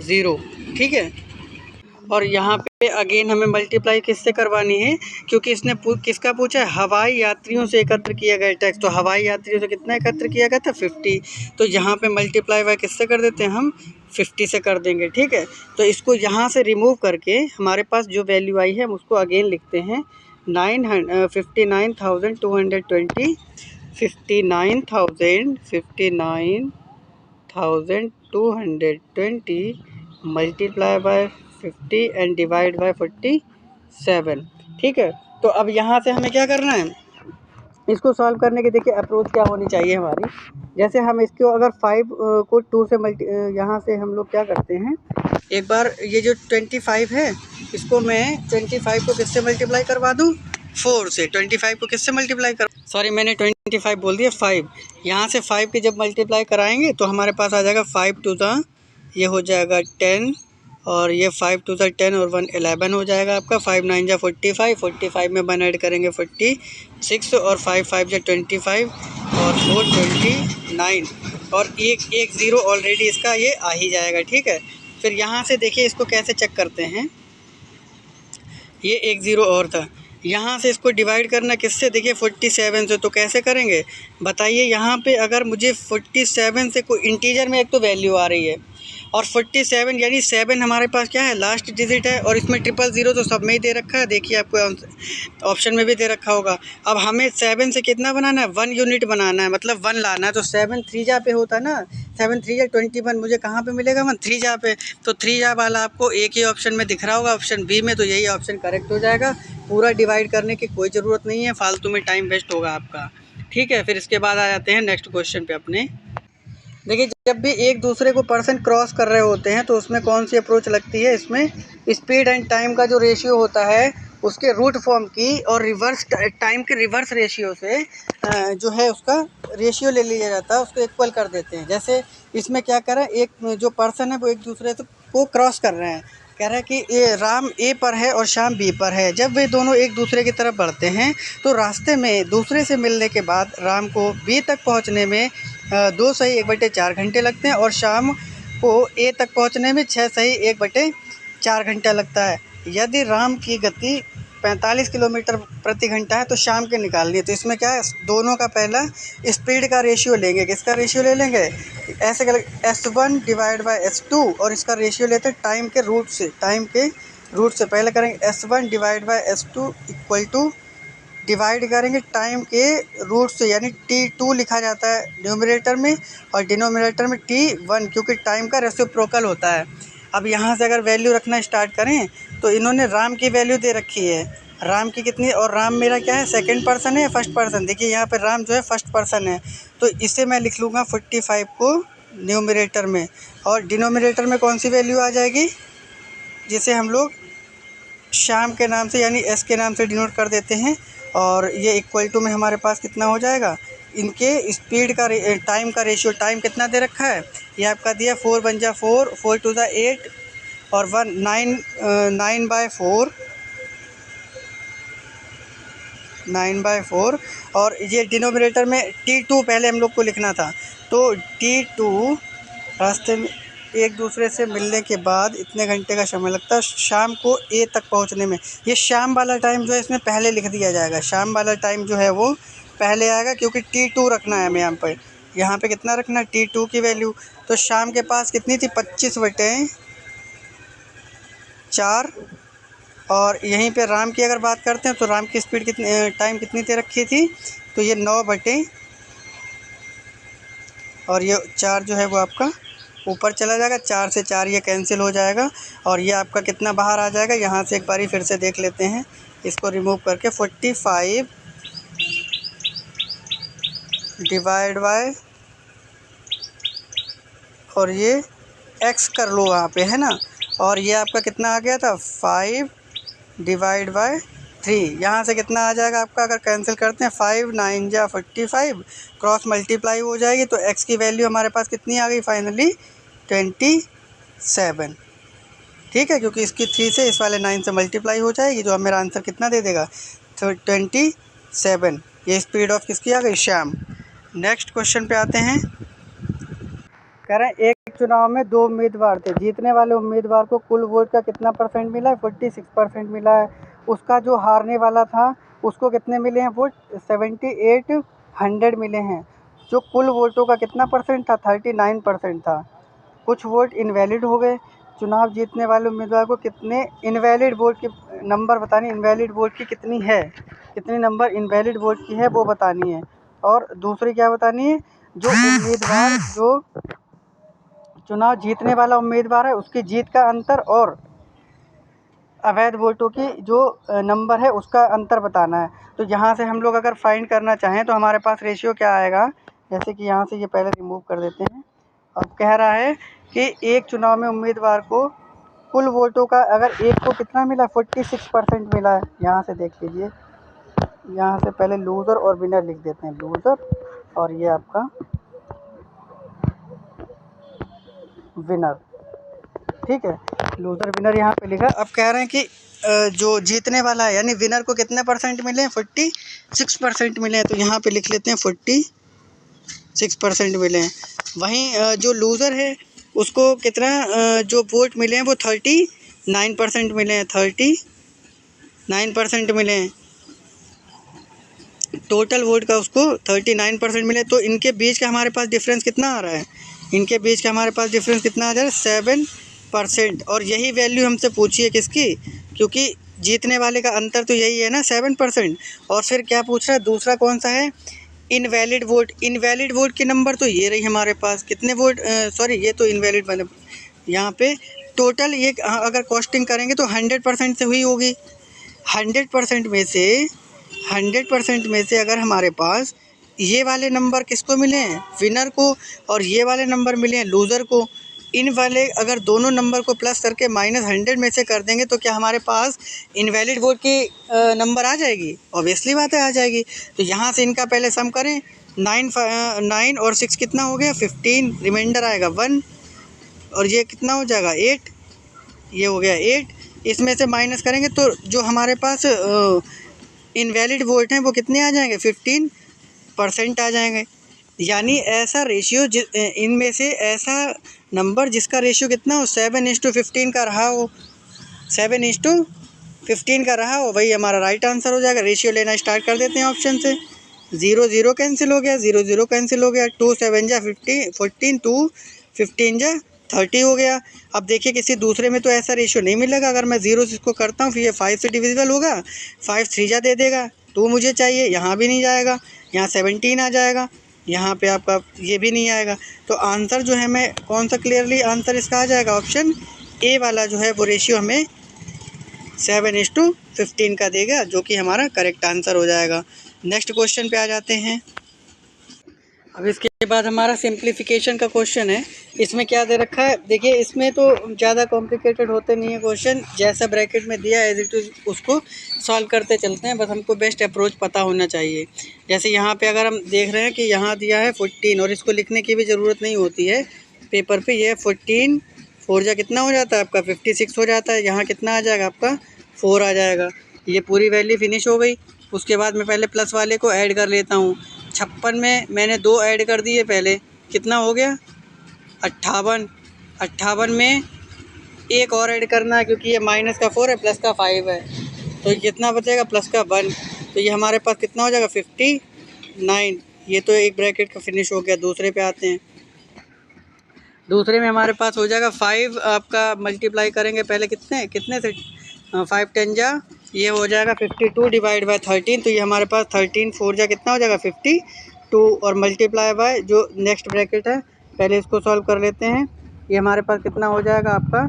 Speaker 1: 0। ठीक है। और यहाँ पे अगेन हमें मल्टीप्लाई किससे करवानी है, क्योंकि इसने किसका पूछा है, हवाई यात्रियों से एकत्र किया गया टैक्स। तो हवाई यात्रियों से कितना एकत्र किया गया था, 50। तो यहाँ पे मल्टीप्लाई बाय किससे कर देते हैं हम, 50 से कर देंगे। ठीक है। तो इसको यहाँ से रिमूव करके हमारे पास जो वैल्यू आई है हम उसको अगेन लिखते हैं, 59,220 59,220 multiply by 50 and divide by 47। ठीक है। तो अब यहाँ से हमें क्या करना है, इसको सॉल्व करने की देखिए अप्रोच क्या होनी चाहिए हमारी। जैसे हम इसको अगर 5 को 2 से यहाँ से हम लोग क्या करते हैं, एक बार ये जो 25 है इसको मैं 25 को किससे मल्टीप्लाई करवा दूँ, 4 से। 25 को किससे मल्टीप्लाई कर, सॉरी मैंने 25 बोल दिया, 5। यहाँ से 5 के जब मल्टीप्लाई कराएंगे तो हमारे पास आ जाएगा 5 2 ये हो जाएगा 10, और ये 5 2 10 और 1 11 हो जाएगा आपका। 5 9 जा 45, 45 में 1 ऐड करेंगे 46, और 5 5 जा 25 और 4 29, और एक 0 ऑलरेडी इसका ये आ ही जाएगा। ठीक है। फिर यहाँ से देखिए इसको कैसे चेक करते हैं, ये एक 0 और था, यहाँ से इसको डिवाइड करना किससे, देखिए 47 से। तो कैसे करेंगे बताइए, यहाँ पे अगर मुझे 47 से कोई इंटीजर में एक तो वैल्यू आ रही है, और 47 यानी 7 हमारे पास क्या है, लास्ट डिजिट है, और इसमें 000 तो सब में ही दे रखा है, देखिए आपको ऑप्शन में भी दे रखा होगा। अब हमें 7 से कितना बनाना है, 1 यूनिट बनाना है, मतलब 1 लाना है। तो 7 3 जा पे होता है ना, 7 3 जा 21, मुझे कहाँ पे मिलेगा 1, 3 जा पे। तो 3 जा वाला आपको एक ही ऑप्शन में दिख रहा होगा, ऑप्शन बी में, तो यही ऑप्शन करेक्ट हो जाएगा। पूरा डिवाइड करने की कोई ज़रूरत नहीं है, फालतू में टाइम वेस्ट होगा आपका। ठीक है। फिर इसके बाद आ जाते हैं नेक्स्ट क्वेश्चन पे अपने। देखिए जब भी एक दूसरे को पर्सन क्रॉस कर रहे होते हैं तो उसमें कौन सी अप्रोच लगती है, इसमें स्पीड एंड टाइम का जो रेशियो होता है उसके रूट फॉर्म की और रिवर्स टाइम के रिवर्स रेशियो से जो है उसका रेशियो ले लिया जाता है, उसको इक्वल कर देते हैं। जैसे इसमें क्या करें, एक जो पर्सन है वो एक दूसरे को क्रॉस कर रहे हैं, कह रहा है कि ये राम ए पर है और श्याम बी पर है। जब वे दोनों एक दूसरे की तरफ बढ़ते हैं तो रास्ते में दूसरे से मिलने के बाद राम को बी तक पहुंचने में 2 सही 1/4 घंटे लगते हैं और शाम को ए तक पहुंचने में 6 सही 1/4 घंटा लगता है। यदि राम की गति 45 किलोमीटर प्रति घंटा है तो शाम के निकालनी है। तो इसमें क्या है, दोनों का पहला स्पीड का रेशियो लेंगे। किसका रेशियो ले लेंगे, ऐसे कर S1 डिवाइड बाय S2 और इसका रेशियो लेते हैं टाइम के रूट से। पहले करेंगे S1 divide by S2 equal to डिवाइड करेंगे टाइम के रूट से, यानी T2 लिखा जाता है न्यूमरेटर में और डिनोमिनेटर में T1, क्योंकि टाइम का रेसिप्रोकल होता है। अब यहाँ से अगर वैल्यू रखना स्टार्ट करें तो इन्होंने राम की वैल्यू दे रखी है, राम की कितनी, और राम मेरा क्या है, सेकंड पर्सन है या फर्स्ट पर्सन। देखिए यहाँ पे राम जो है फर्स्ट पर्सन है, तो इसे मैं लिख लूँगा 45 को न्यूमरेटर में, और डिनोमिनेटर में कौन सी वैल्यू आ जाएगी, जिसे हम लोग श्याम के नाम से यानी S के नाम से डिनोट कर देते हैं। और ये इक्वल टू में हमारे पास कितना हो जाएगा, इनके स्पीड का टाइम का रेशियो, टाइम कितना दे रखा है, ये आपका दिया 4 × 1 = 4, 4 × 2 = 8 और 1 9/4 और ये डिनोमिनेटर में T2 पहले हम लोग को लिखना था। तो T2 रास्ते में एक दूसरे से मिलने के बाद इतने घंटे का समय लगता है शाम को ए तक पहुंचने में। ये शाम वाला टाइम जो है इसमें पहले लिख दिया जाएगा, शाम वाला टाइम जो है वो पहले आएगा, क्योंकि T2 रखना है हमें यहाँ पे कितना रखना है, T2 की वैल्यू। तो शाम के पास कितनी थी, 25/4 और यहीं पे राम की अगर बात करते हैं तो राम की स्पीड कितनी, टाइम कितनी दे रखी थी, तो ये 9 और ये 4 जो है वो आपका ऊपर चला जाएगा, 4 से 4 ये कैंसिल हो जाएगा और ये आपका कितना बाहर आ जाएगा, यहाँ से एक बारी फिर से देख लेते हैं इसको रिमूव करके। 45 डिवाइड बाय, और ये x कर लो वहाँ पे, है ना, और ये आपका कितना आ गया था 5 डिवाइड बाय 3। यहाँ से कितना आ जाएगा आपका, अगर कैंसिल करते हैं 5 9 × 45 क्रॉस मल्टीप्लाई हो जाएगी, तो x की वैल्यू हमारे पास कितनी आ गई फाइनली 27। ठीक है, क्योंकि इसकी 3 से इस वाले 9 से मल्टीप्लाई हो जाएगी, जो मेरा आंसर कितना दे देगा, तो 27। ये स्पीड ऑफ किसकी आ गई, श्याम। नेक्स्ट क्वेश्चन पे आते हैं। कह रहे हैं एक चुनाव में 2 उम्मीदवार थे, जीतने वाले उम्मीदवार को कुल वोट का कितना % मिला है, 46% मिला है। उसका जो हारने वाला था उसको कितने मिले हैं वोट, 7800 मिले हैं। जो कुल वोटों का कितना % था, 39% था। कुछ वोट इनवैलिड हो गए। चुनाव जीतने वाले उम्मीदवार को कितने इनवैलिड वोट की नंबर बतानी, इनवैलिड वोट की कितनी है, कितनी नंबर इनवैलिड वोट की है वो बतानी है। और दूसरी क्या बतानी है, जो उम्मीदवार जो चुनाव जीतने वाला उम्मीदवार है उसकी जीत का अंतर और अवैध वोटों की जो नंबर है उसका अंतर बताना है। तो यहाँ से हम लोग अगर फाइंड करना चाहें तो हमारे पास रेशियो क्या आएगा, जैसे कि यहाँ से ये पहले रिमूव कर देते हैं। अब कह रहा है कि एक चुनाव में उम्मीदवार को कुल वोटों का अगर एक को कितना मिला, 46% मिला है। यहाँ से देख लीजिए, यहाँ से पहले लूज़र और विनर लिख देते हैं, लूज़र और ये आपका विनर। ठीक है, लूज़र विनर यहाँ पे लिखा। अब कह रहे हैं कि जो जीतने वाला है यानी विनर को कितने % मिले हैं, 46% मिले हैं। तो यहाँ पे लिख लेते हैं 46% मिले हैं। वहीं जो लूज़र है उसको कितना जो वोट मिले हैं वो 39% मिले हैं, 39% मिले हैं। टोटल वोट का उसको 39% मिले। तो इनके बीच का हमारे पास डिफरेंस कितना आ रहा है, इनके बीच का हमारे पास डिफरेंस कितना आ जा रहा है, 7%। और यही वैल्यू हमसे पूछी है किसकी, क्योंकि जीतने वाले का अंतर तो यही है ना, 7%। और फिर क्या पूछ रहा है, दूसरा कौन सा है, इनवैलिड वोट। इनवैलिड वोट की नंबर तो ये रही हमारे पास, कितने वोट, सॉरी ये तो इनवैलिड बने यहाँ पे। टोटल ये अगर कॉस्टिंग करेंगे तो 100% से हुई होगी। 100% में से अगर हमारे पास ये वाले नंबर किसको मिले हैं, विनर को, और ये वाले नंबर मिले हैं लूज़र को, इन वाले अगर दोनों नंबर को प्लस करके -100 में से कर देंगे तो क्या हमारे पास इनवैलिड वोट की नंबर आ जाएगी, ऑब्वियसली बात है आ जाएगी। तो यहाँ से इनका पहले सम करें, 9 और 6 कितना हो गया, 15, रिमाइंडर आएगा 1 और ये कितना हो जाएगा 8। ये हो गया 8, इसमें से माइनस करेंगे तो जो हमारे पास इनवैलिड वोट हैं वो कितने आ जाएंगे, 15% आ जाएंगे। यानी ऐसा रेशियो इनमें से ऐसा नंबर जिसका रेशियो कितना हो, 7:15 का रहा हो, 7:15 का रहा हो, वही हमारा राइट आंसर हो जाएगा। रेशियो लेना स्टार्ट कर देते हैं ऑप्शन से। 0 0 कैंसिल हो गया, 0 0 कैंसिल हो गया, 2 7 जा 14, 2 15 जा 30 हो गया। अब देखिए किसी दूसरे में तो ऐसा रेशियो नहीं मिलेगा। अगर मैं 0 से इसको करता हूँ फिर ये 5 से डिविजिबल होगा, 5 3 जा दे देगा, 2 मुझे चाहिए, यहाँ भी नहीं जाएगा, यहाँ 17 आ जाएगा, यहाँ पे आपका ये भी नहीं आएगा। तो आंसर जो है मैं कौन सा क्लियरली आंसर इसका आ जाएगा, ऑप्शन ए वाला जो है वो रेशियो हमें 7:15 का देगा, जो कि हमारा करेक्ट आंसर हो जाएगा। नेक्स्ट क्वेश्चन पे आ जाते हैं। अब इसके बाद हमारा सिंप्लीफिकेशन का क्वेश्चन है। इसमें क्या दे रखा है, देखिए इसमें तो ज़्यादा कॉम्प्लिकेटेड होते नहीं है क्वेश्चन, जैसा ब्रैकेट में दिया एज इट इज उसको सॉल्व करते चलते हैं, बस हमको बेस्ट अप्रोच पता होना चाहिए। जैसे यहाँ पे अगर हम देख रहे हैं कि यहाँ दिया है 14 और इसको लिखने की भी ज़रूरत नहीं होती है पेपर पे, ये 14 4 जा कितना हो जाता है आपका 56 हो जाता है, यहाँ कितना आ जाएगा आपका 4 आ जाएगा। ये पूरी वैल्यू फिनिश हो गई। उसके बाद मैं पहले प्लस वाले को ऐड कर लेता हूँ। 56 में मैंने 2 ऐड कर दिए पहले, कितना हो गया 58। 58 में एक और ऐड करना है क्योंकि ये माइनस का 4 है प्लस का 5 है, तो कितना बचेगा प्लस का 1, तो ये हमारे पास कितना हो जाएगा 59। ये तो एक ब्रैकेट का फिनिश हो गया। दूसरे पे आते हैं। दूसरे में हमारे पास हो जाएगा 5 आपका मल्टीप्लाई करेंगे पहले कितने से 5 10 जा, ये हो जाएगा 52 डिवाइड बाय 13, तो ये हमारे पास 13 4 जा कितना हो जाएगा 52 और मल्टीप्लाई बाय जो नेक्स्ट ब्रैकेट है पहले इसको सॉल्व कर लेते हैं। ये हमारे पास कितना हो जाएगा आपका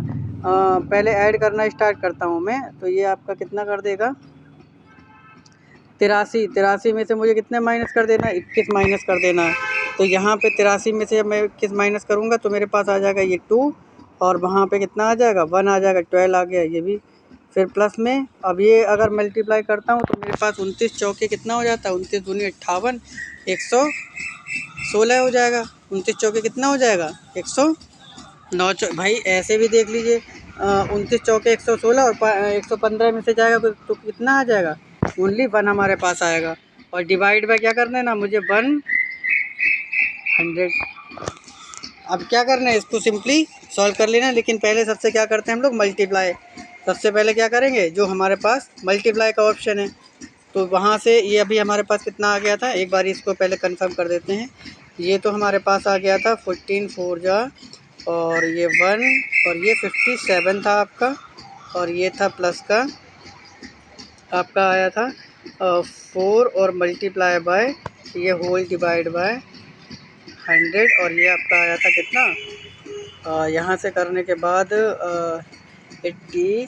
Speaker 1: पहले ऐड करना स्टार्ट करता हूँ मैं, तो ये आपका कितना कर देगा 83 में से मुझे कितने माइनस कर देना है 21 माइनस कर देना है। तो यहाँ पे 83 में से मैं 21 माइनस करूँगा तो मेरे पास आ जाएगा ये 2 और वहाँ पे कितना आ जाएगा 1 आ जाएगा, 12 आ गया ये भी। फिर प्लस में अब ये अगर मल्टीप्लाई करता हूँ तो मेरे पास 29 चौके कितना हो जाता है 29 दूनी 58, 116 हो जाएगा। 29 चौके कितना हो जाएगा 109। भाई ऐसे भी देख लीजिए 29 चौके 116 और 115 में से जाएगा तो कितना आ जाएगा ओनली 1 हमारे पास आएगा। और डिवाइड बाय क्या करना है ना मुझे 100। अब क्या करना है इसको सिंपली सॉल्व कर लेना, लेकिन पहले सबसे क्या करते हैं हम लोग मल्टीप्लाई। सबसे पहले क्या करेंगे जो हमारे पास मल्टीप्लाई का ऑप्शन है तो वहाँ से ये अभी हमारे पास कितना आ गया था, एक बार इसको पहले कंफर्म कर देते हैं। ये तो हमारे पास आ गया था 14 4 जा और ये 1 और ये 57 था आपका, और ये था प्लस का आपका आया था 4 और मल्टीप्लाई बाय ये होल डिवाइड बाय 100 और ये आपका आया था कितना यहाँ से करने के बाद 80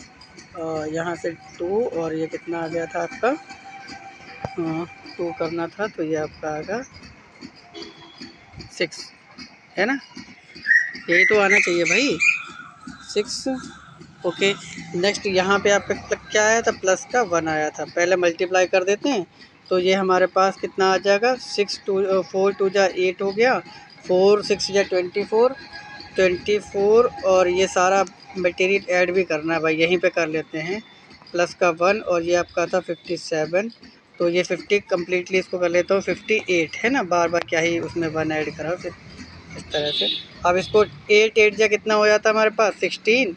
Speaker 1: यहाँ से 2 और ये कितना आ गया था आपका 2 करना था तो ये आपका आएगा 6 है ना, यही तो आना चाहिए भाई 6। ओके नेक्स्ट यहाँ पे आपका क्या आया था प्लस का 1 आया था। पहले मल्टीप्लाई कर देते हैं तो ये हमारे पास कितना आ जाएगा 4 2 जा 8 हो गया, 4 6 जा 24 और ये सारा मटेरियल ऐड भी करना है भाई, यहीं पे कर लेते हैं। प्लस का 1 और ये आपका था 57, तो ये 50 कम्प्लीटली इसको कर लेता हूँ 58 है ना, बार बार क्या ही उसमें 1 ऐड करा फिर इस तरह से। अब इसको 8 8 जा कितना हो जाता है हमारे पास 16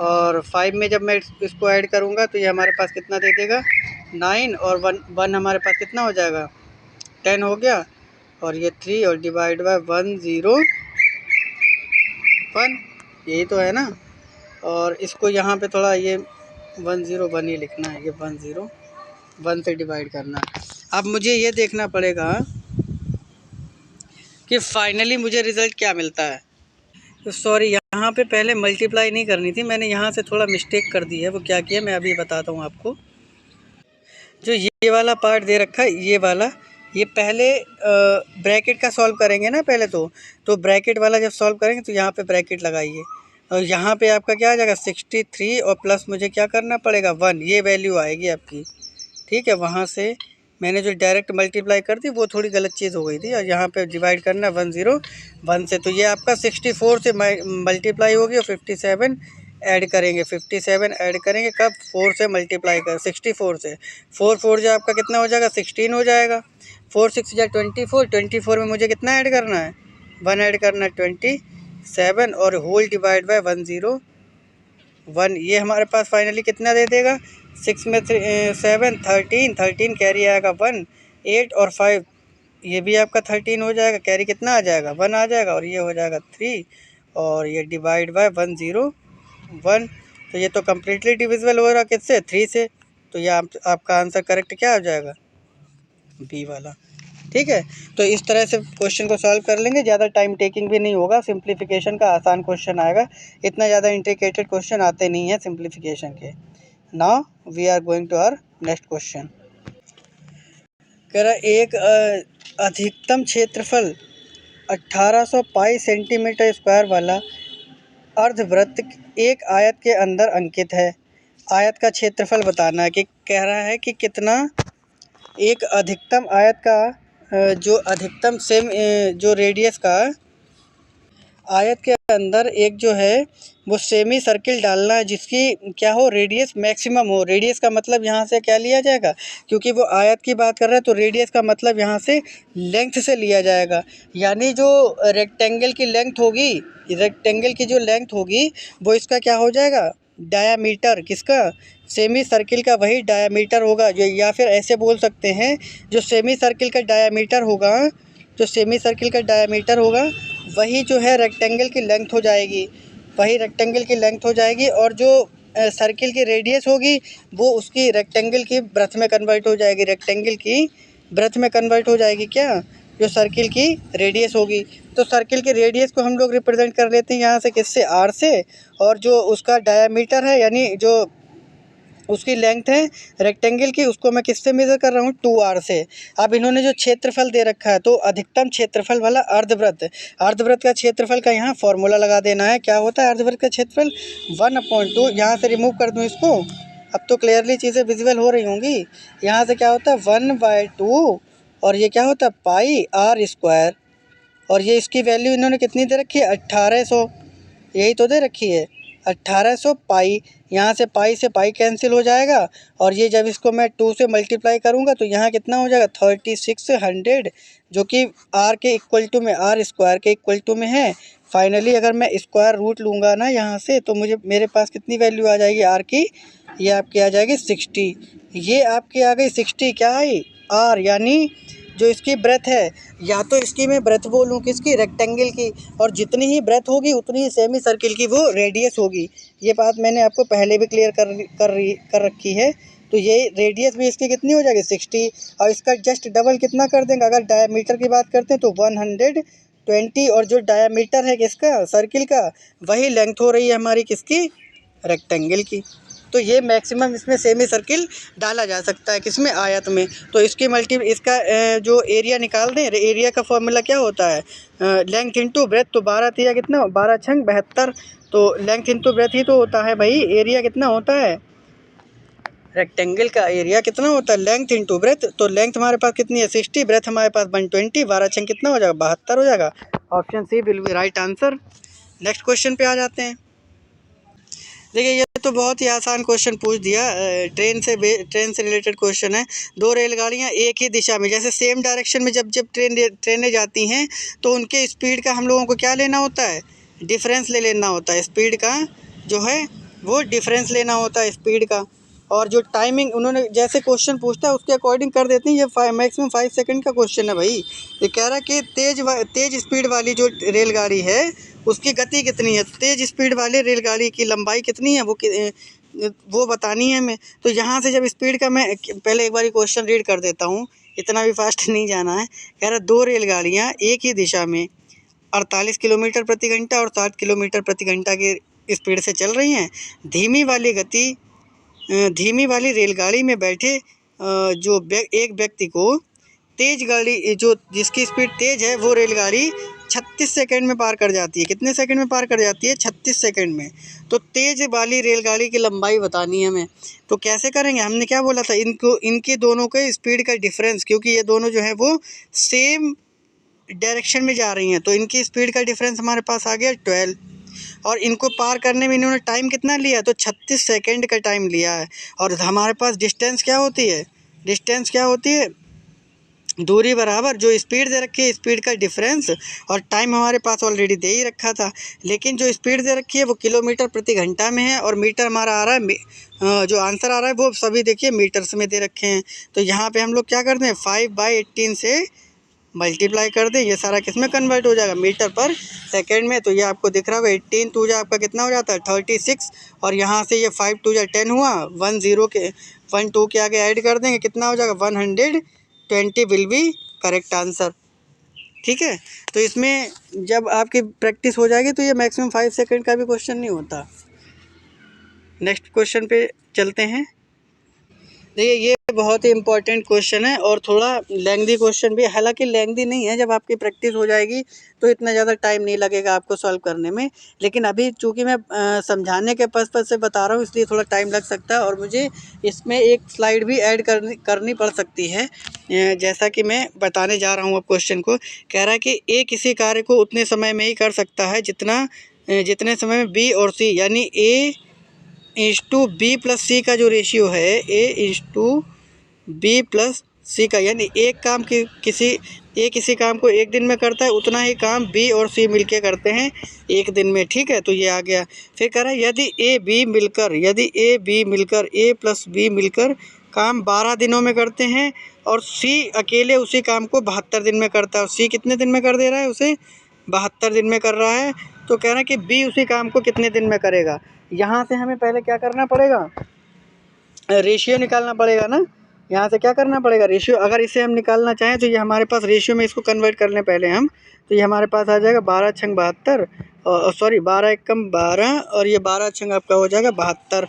Speaker 1: और 5 में जब मैं इसको ऐड करूँगा तो ये हमारे पास कितना दे देगा 9 और 1 हमारे पास कितना हो जाएगा 10 हो गया और ये 3 और डिवाइड बाय 101, यही तो है ना। और इसको यहाँ पे थोड़ा ये 101 ही लिखना है, ये 101 से डिवाइड करना है। अब मुझे ये देखना पड़ेगा कि फाइनली मुझे रिज़ल्ट क्या मिलता है। तो सॉरी यहाँ पे पहले मल्टीप्लाई नहीं करनी थी, मैंने यहाँ से थोड़ा मिस्टेक कर दी है। वो क्या किया मैं अभी बताता हूँ आपको। जो ये वाला पार्ट दे रखा है ये वाला, ये पहले ब्रैकेट का सॉल्व करेंगे ना पहले तो ब्रैकेट वाला जब सॉल्व करेंगे तो यहाँ पे ब्रैकेट लगाइए और यहाँ पे आपका क्या आ जाएगा 63 और प्लस मुझे क्या करना पड़ेगा 1, ये वैल्यू आएगी आपकी। ठीक है, वहाँ से मैंने जो डायरेक्ट मल्टीप्लाई कर दी वो थोड़ी गलत चीज़ हो गई थी और यहाँ पे डिवाइड करना 101 से, तो ये आपका 64 से मल्टीप्लाई होगी और 57 ऐड करेंगे, 57 ऐड करेंगे कब, 4 से मल्टीप्लाई कर 64 से, 4 जो आपका कितना हो जाएगा 16 हो जाएगा, 4 6 या 24, 24 में मुझे कितना ऐड करना है 1 ऐड करना है 27 और होल डिवाइड बाय 101, ये हमारे पास फाइनली कितना दे देगा 6 में 7 13 कैरी आएगा 1 8 और 5 ये भी आपका 13 हो जाएगा, कैरी कितना आ जाएगा 1 आ जाएगा और ये हो जाएगा 3 और ये डिवाइड बाय 101, तो ये तो कम्प्लीटली डिविजिबल हो रहा किससे 3 से, तो ये आपका आंसर करेक्ट क्या हो जाएगा बी वाला। ठीक है, तो इस तरह से क्वेश्चन को सॉल्व कर लेंगे, ज़्यादा टाइम टेकिंग भी नहीं होगा, सिंप्लीफिकेशन का आसान क्वेश्चन आएगा, इतना ज़्यादा इंट्रिकेटेड क्वेश्चन आते नहीं हैं सिंप्लीफिकेशन के। Now we are going to our next question. कह रहा एक अधिकतम क्षेत्रफल 1800 पाई सेंटीमीटर स्क्वायर वाला अर्धवृत्त एक आयत के अंदर अंकित है। आयत का क्षेत्रफल बताना है, कि कह रहा है कि कितना एक अधिकतम आयत का जो अधिकतम जो रेडियस का आयत के अंदर एक जो है वो सेमी सर्किल डालना है जिसकी क्या हो रेडियस मैक्सिमम हो। रेडियस का मतलब यहाँ से क्या लिया जाएगा, क्योंकि वो आयत की बात कर रहा है तो रेडियस का मतलब यहाँ से लेंथ से लिया जाएगा, यानी जो रेक्टेंगल की लेंथ होगी, रेक्टेंगल की जो लेंथ होगी वो इसका क्या हो जाएगा डायामीटर, किसका सेमी सर्किल का वही डायामीटर होगा जो, या फिर ऐसे बोल सकते हैं जो सेमी सर्किल का डायामीटर होगा, जो सेमी सर्किल का डायामीटर होगा वही जो है रेक्टेंगल की लेंथ हो जाएगी, वही रेक्टेंगल की लेंथ हो जाएगी, और जो सर्किल की रेडियस होगी वो उसकी रेक्टेंगल की ब्रेथ में कन्वर्ट हो जाएगी, रेक्टेंगल की ब्रेथ में कन्वर्ट हो जाएगी क्या, जो सर्किल की रेडियस होगी। तो सर्किल की रेडियस को हम लोग रिप्रेजेंट कर लेते हैं यहाँ से किससे आर से, और जो उसका डायामीटर है यानी जो उसकी लेंथ है रेक्टेंगल की उसको मैं किससे मेज़र कर रहा हूँ 2r से। अब इन्होंने जो क्षेत्रफल दे रखा है तो अधिकतम क्षेत्रफल वाला अर्धवृत्त, अर्धवृत्त का क्षेत्रफल का यहाँ फॉर्मूला लगा देना है, क्या होता है अर्धवृत्त का क्षेत्रफल 1/2, यहाँ से रिमूव कर दूँ इसको, अब तो क्लियरली चीज़ें विजिबल हो रही होंगी। यहाँ से क्या होता है 1/2 और ये क्या होता है पाई r स्क्वायर, और ये इसकी वैल्यू इन्होंने कितनी दे रखी है 1800, यही तो दे रखी है 1800 पाई, यहाँ से पाई कैंसिल हो जाएगा, और ये जब इसको मैं 2 से मल्टीप्लाई करूँगा तो यहाँ कितना हो जाएगा 3600, जो कि r के इक्वल टू में r स्क्वायर के इक्वल टू में है। फाइनली अगर मैं स्क्वायर रूट लूँगा ना यहाँ से तो मेरे पास कितनी वैल्यू आ जाएगी r की, ये आपकी आ जाएगी 60, ये आपकी आ गई 60 क्या आई r, यानी जो इसकी ब्रेथ है, या तो इसकी मैं ब्रेथ बोलूँ किसकी रेक्टेंगल की, और जितनी ही ब्रेथ होगी उतनी ही सेमी सर्किल की वो रेडियस होगी। ये बात मैंने आपको पहले भी क्लियर कर रखी है। तो ये रेडियस भी इसकी कितनी हो जाएगी 60, और इसका जस्ट डबल कितना कर देंगे, अगर डायमीटर की बात करते हैं तो 120, और जो डायमीटर है किसका सर्किल का वही लेंथ हो रही है हमारी किसकी रेक्टेंगल की। तो ये मैक्सिमम इसमें सेमी सर्किल डाला जा सकता है किसमें आयत में। तो इसकी इसका जो एरिया निकाल दें, एरिया का फॉर्मूला क्या होता है लेंथ इंटू ब्रेथ, तो 12 तिया कितना 12 छंग 72, तो लेंथ इंटू ब्रेथ ही तो होता है भाई, एरिया कितना होता है रेक्टेंगल का एरिया कितना होता है लेंथ इंटू ब्रेथ, तो लेंथ हमारे पास कितनी है 60, ब्रेथ हमारे पास 120, 12 छंग कितना हो जाएगा 72 हो जाएगा। Option C will be right answer. Next question पे आ जाते हैं। देखिए ये तो बहुत ही आसान क्वेश्चन पूछ दिया, ट्रेन से रिलेटेड क्वेश्चन है। दो रेलगाड़ियाँ एक ही दिशा में, जैसे सेम डायरेक्शन में जब ट्रेनें जाती हैं तो उनके स्पीड का हम लोगों को क्या लेना होता है डिफरेंस ले लेना होता है, स्पीड का जो है वो डिफरेंस लेना होता है स्पीड का। और जो टाइमिंग उन्होंने जैसे क्वेश्चन पूछता है उसके अकॉर्डिंग कर देते हैं। ये मैक्सिमम 5 सेकंड का क्वेश्चन है भाई। ये कह रहा है कि तेज़ स्पीड वाली जो रेलगाड़ी है उसकी गति कितनी है, तेज़ स्पीड वाले रेलगाड़ी की लंबाई कितनी है वो बतानी है हमें। तो यहाँ से जब स्पीड का मैं पहले एक बार क्वेश्चन रीड कर देता हूँ, इतना भी फास्ट नहीं जाना है। कह रहा दो रेलगाड़ियाँ एक ही दिशा में 48 किलोमीटर प्रति घंटा और 60 किलोमीटर प्रति घंटा की स्पीड से चल रही हैं। धीमी वाली रेलगाड़ी में बैठे एक व्यक्ति को तेज़ गाड़ी जो जिसकी स्पीड तेज़ है वो रेलगाड़ी 36 सेकंड में पार कर जाती है। कितने सेकंड में पार कर जाती है 36 सेकंड में। तो तेज़ वाली रेलगाड़ी की लंबाई बतानी है हमें। तो कैसे करेंगे, हमने क्या बोला था इनके दोनों के स्पीड का डिफरेंस, क्योंकि ये दोनों जो है वो सेम डायरेक्शन में जा रही हैं तो इनकी स्पीड का डिफरेंस हमारे पास आ गया 12। और इनको पार करने में इन्होंने टाइम कितना लिया, तो 36 सेकंड का टाइम लिया है। और हमारे पास डिस्टेंस क्या होती है, डिस्टेंस क्या होती है, दूरी बराबर जो स्पीड दे रखी है स्पीड का डिफरेंस, और टाइम हमारे पास ऑलरेडी दे ही रखा था, लेकिन जो स्पीड दे रखी है वो किलोमीटर प्रति घंटा में है, और मीटर हमारा आ रहा है, जो आंसर आ रहा है वो सभी देखिए मीटर्स में दे रखे हैं। तो यहाँ पे हम लोग क्या करते हैं, 5/18 से मल्टीप्लाई कर दें, ये सारा किस में कन्वर्ट हो जाएगा, मीटर पर सेकेंड में। तो ये आपको दिख रहा होगा 18 टू जा आपका कितना हो जाता है 36, और यहाँ से ये 5 टू जा 10 हुआ, 1 2 के आगे ऐड कर देंगे कितना हो जाएगा 120 विल बी करेक्ट आंसर। ठीक है, तो इसमें जब आपकी प्रैक्टिस हो जाएगी तो ये मैक्सिमम 5 सेकंड का भी क्वेश्चन नहीं होता। नेक्स्ट क्वेश्चन पे चलते हैं। देखिए ये बहुत ही इंपॉर्टेंट क्वेश्चन है और थोड़ा लेंथी क्वेश्चन भी है, हालांकि लेंथी नहीं है, जब आपकी प्रैक्टिस हो जाएगी तो इतना ज़्यादा टाइम नहीं लगेगा आपको सॉल्व करने में, लेकिन अभी चूंकि मैं समझाने के पर्पज़ से बता रहा हूँ इसलिए थोड़ा टाइम लग सकता है, और मुझे इसमें एक स्लाइड भी ऐड करनी पड़ सकती है। जैसा कि मैं बताने जा रहा हूँ अब क्वेश्चन को, कह रहा है कि ए किसी कार्य को उतने समय में ही कर सकता है जितने समय में बी और सी, यानी A/B + C का जो रेशियो है A/B + C का, यानी एक काम किसी काम को एक दिन में करता है उतना ही काम B और C मिलके करते हैं एक दिन में। ठीक है, तो ये आ गया। फिर कह रहा है यदि A B मिलकर A + B मिलकर काम 12 दिनों में करते हैं और C अकेले उसी काम को 72 दिन में करता है, और C कितने दिन में कर दे रहा है, उसे 72 दिन में कर रहा है, तो कह रहा है कि B उसी काम को कितने दिन में करेगा। यहाँ से हमें पहले क्या करना पड़ेगा, रेशियो निकालना पड़ेगा ना। यहाँ से क्या करना पड़ेगा, रेशियो। अगर इसे हम निकालना चाहें तो ये हमारे पास रेशियो में इसको कन्वर्ट कर लें पहले हम, तो ये हमारे पास आ जाएगा 12 छंग 72, सॉरी 12 एकम 12, और ये 12 छंग आपका हो जाएगा 72,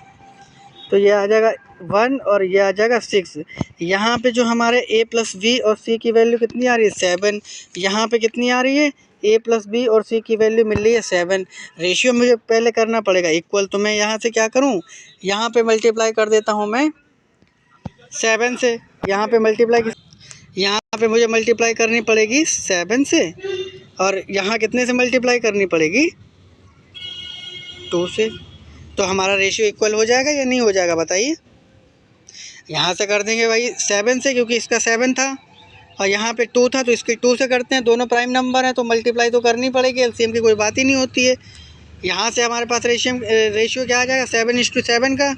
Speaker 1: तो ये आ जाएगा 1 और ये आ जाएगा 6। यहाँ पे जो हमारे A + B और C की वैल्यू कितनी आ रही है 7, यहाँ पे कितनी आ रही है A + B और C की वैल्यू मिल रही है 7। रेशियो मुझे पहले करना पड़ेगा इक्वल, तो मैं यहाँ से क्या करूँ, यहाँ पे मल्टीप्लाई कर देता हूँ मैं 7 से, यहाँ पे मुझे मल्टीप्लाई करनी पड़ेगी 7 से, और यहाँ कितने से मल्टीप्लाई करनी पड़ेगी 2 से। तो हमारा रेशियो इक्वल हो जाएगा या नहीं हो जाएगा बताइए। यहाँ से कर देंगे भाई 7 से, क्योंकि इसका 7 था और यहाँ पे 2 था, तो इसके 2 से करते हैं, दोनों प्राइम नंबर हैं तो मल्टीप्लाई तो करनी पड़ेगी, एलसीएम की कोई बात ही नहीं होती है। यहाँ से हमारे पास रेशियो क्या आ जाएगा 7:7 का।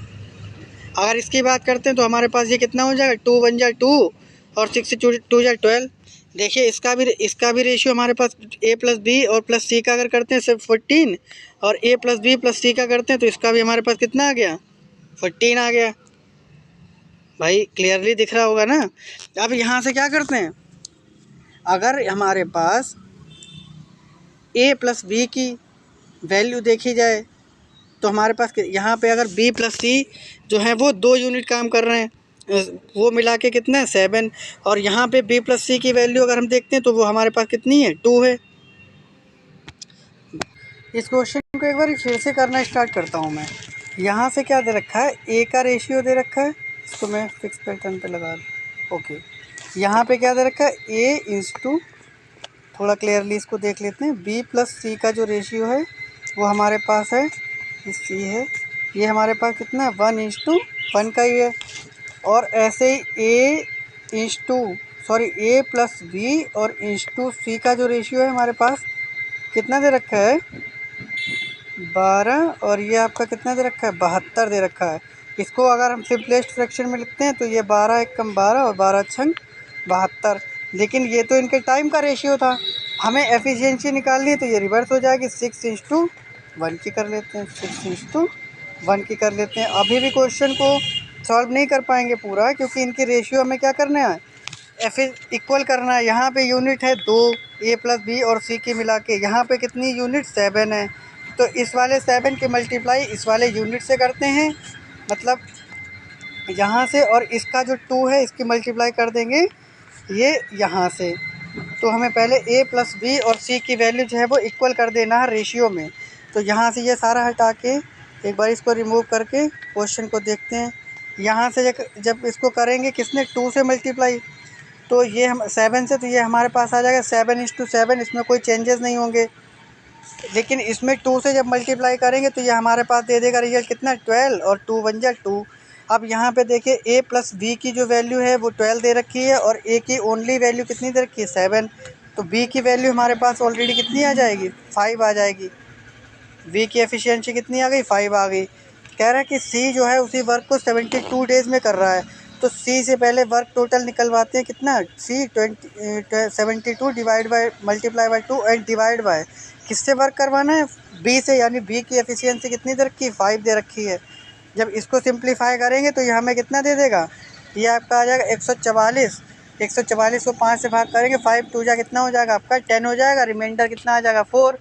Speaker 1: अगर इसकी बात करते हैं तो हमारे पास ये कितना हो जाएगा 2 1 जा 2 और 6 2 जा 12। देखिए इसका भी रेशियो हमारे पास A + B और +C का अगर करते हैं सिर्फ 14, और A + B + C का करते हैं तो इसका भी हमारे पास कितना आ गया 14 आ गया। भाई क्लियरली दिख रहा होगा ना। अब यहाँ से क्या करते हैं, अगर हमारे पास A + B की वैल्यू देखी जाए तो हमारे पास यहाँ पे अगर B + C जो है वो 2 यूनिट काम कर रहे हैं, वो मिला के कितना है 7, और यहाँ पे B + C की वैल्यू अगर हम देखते हैं तो वो हमारे पास कितनी है 2 है। इस क्वेश्चन को एक बार फिर से करना स्टार्ट करता हूँ मैं। यहाँ से क्या दे रखा है, A का रेशियो दे रखा है, इसको मैं फिक्स पैटर्न पे लगा दूँ। ओके, यहाँ पे क्या दे रखा है A/, थोड़ा क्लियरली इसको देख लेते हैं, B + C का जो रेशियो है वो हमारे पास है C है, ये हमारे पास कितना है 1:1 का ही है। और ऐसे ही A + B और C का जो रेशियो है हमारे पास कितना दे रखा है 12, और ये आपका कितना दे रखा है 72 दे रखा है। इसको अगर हम सिंपलेस्ट फ्रैक्शन में लिखते हैं तो ये 12 एकम 12 और 12 छंग 72, लेकिन ये तो इनके टाइम का रेशियो था, हमें एफिशिएंसी निकालनी है तो ये रिवर्स हो जाएगी 6:1 की कर लेते हैं, 6:1 की कर लेते हैं। अभी भी क्वेश्चन को सॉल्व नहीं कर पाएंगे पूरा, क्योंकि इनकी रेशियो हमें क्या करना है इक्वल करना है। यहाँ पे यूनिट है 2 A + B और C की मिला के, यहाँ पे कितनी यूनिट 7 है, तो इस वाले 7 के मल्टीप्लाई इस वाले यूनिट से करते हैं, मतलब यहाँ से, और इसका जो 2 है इसकी मल्टीप्लाई कर देंगे ये यहाँ से। तो हमें पहले A + B और C की वैल्यू जो है वो इक्वल कर देना है रेशियो में। तो यहाँ से ये सारा हटा के एक बार इसको रिमूव करके क्वेश्चन को देखते हैं। यहाँ से जब इसको करेंगे किसने 2 से मल्टीप्लाई, तो ये हम 7 से, तो ये हमारे पास आ जाएगा 7:7, इसमें कोई चेंजेस नहीं होंगे। लेकिन इसमें 2 से जब मल्टीप्लाई करेंगे तो ये हमारे पास दे देगा रिजल्ट कितना 12 और 2 1 जा 2। अब यहाँ पे देखिए a प्लस b की जो वैल्यू है वो 12 दे रखी है और a की ओनली वैल्यू कितनी दे रखी है 7। तो b की वैल्यू हमारे पास ऑलरेडी कितनी आ जाएगी 5 आ जाएगी। v की एफिशिएंसी कितनी आ गई 5 आ गई। कह रहा है कि c जो है उसी वर्क को 72 डेज़ में कर रहा है। तो c से पहले वर्क टोटल निकलवाते हैं कितना c 72 divide by multiply by 2 and divide by किससे वर्क करवाना है b से, यानी b की एफिशिएंसी कितनी दे रखी है 5 दे रखी है। जब इसको सिंप्लीफाई करेंगे तो ये हमें कितना दे देगा, ये आपका आ जाएगा 144। 144 को 5 से भाग करेंगे 5 2 जा कितना हो जाएगा आपका 10 हो जाएगा। रिमाइंडर कितना आ जाएगा 4,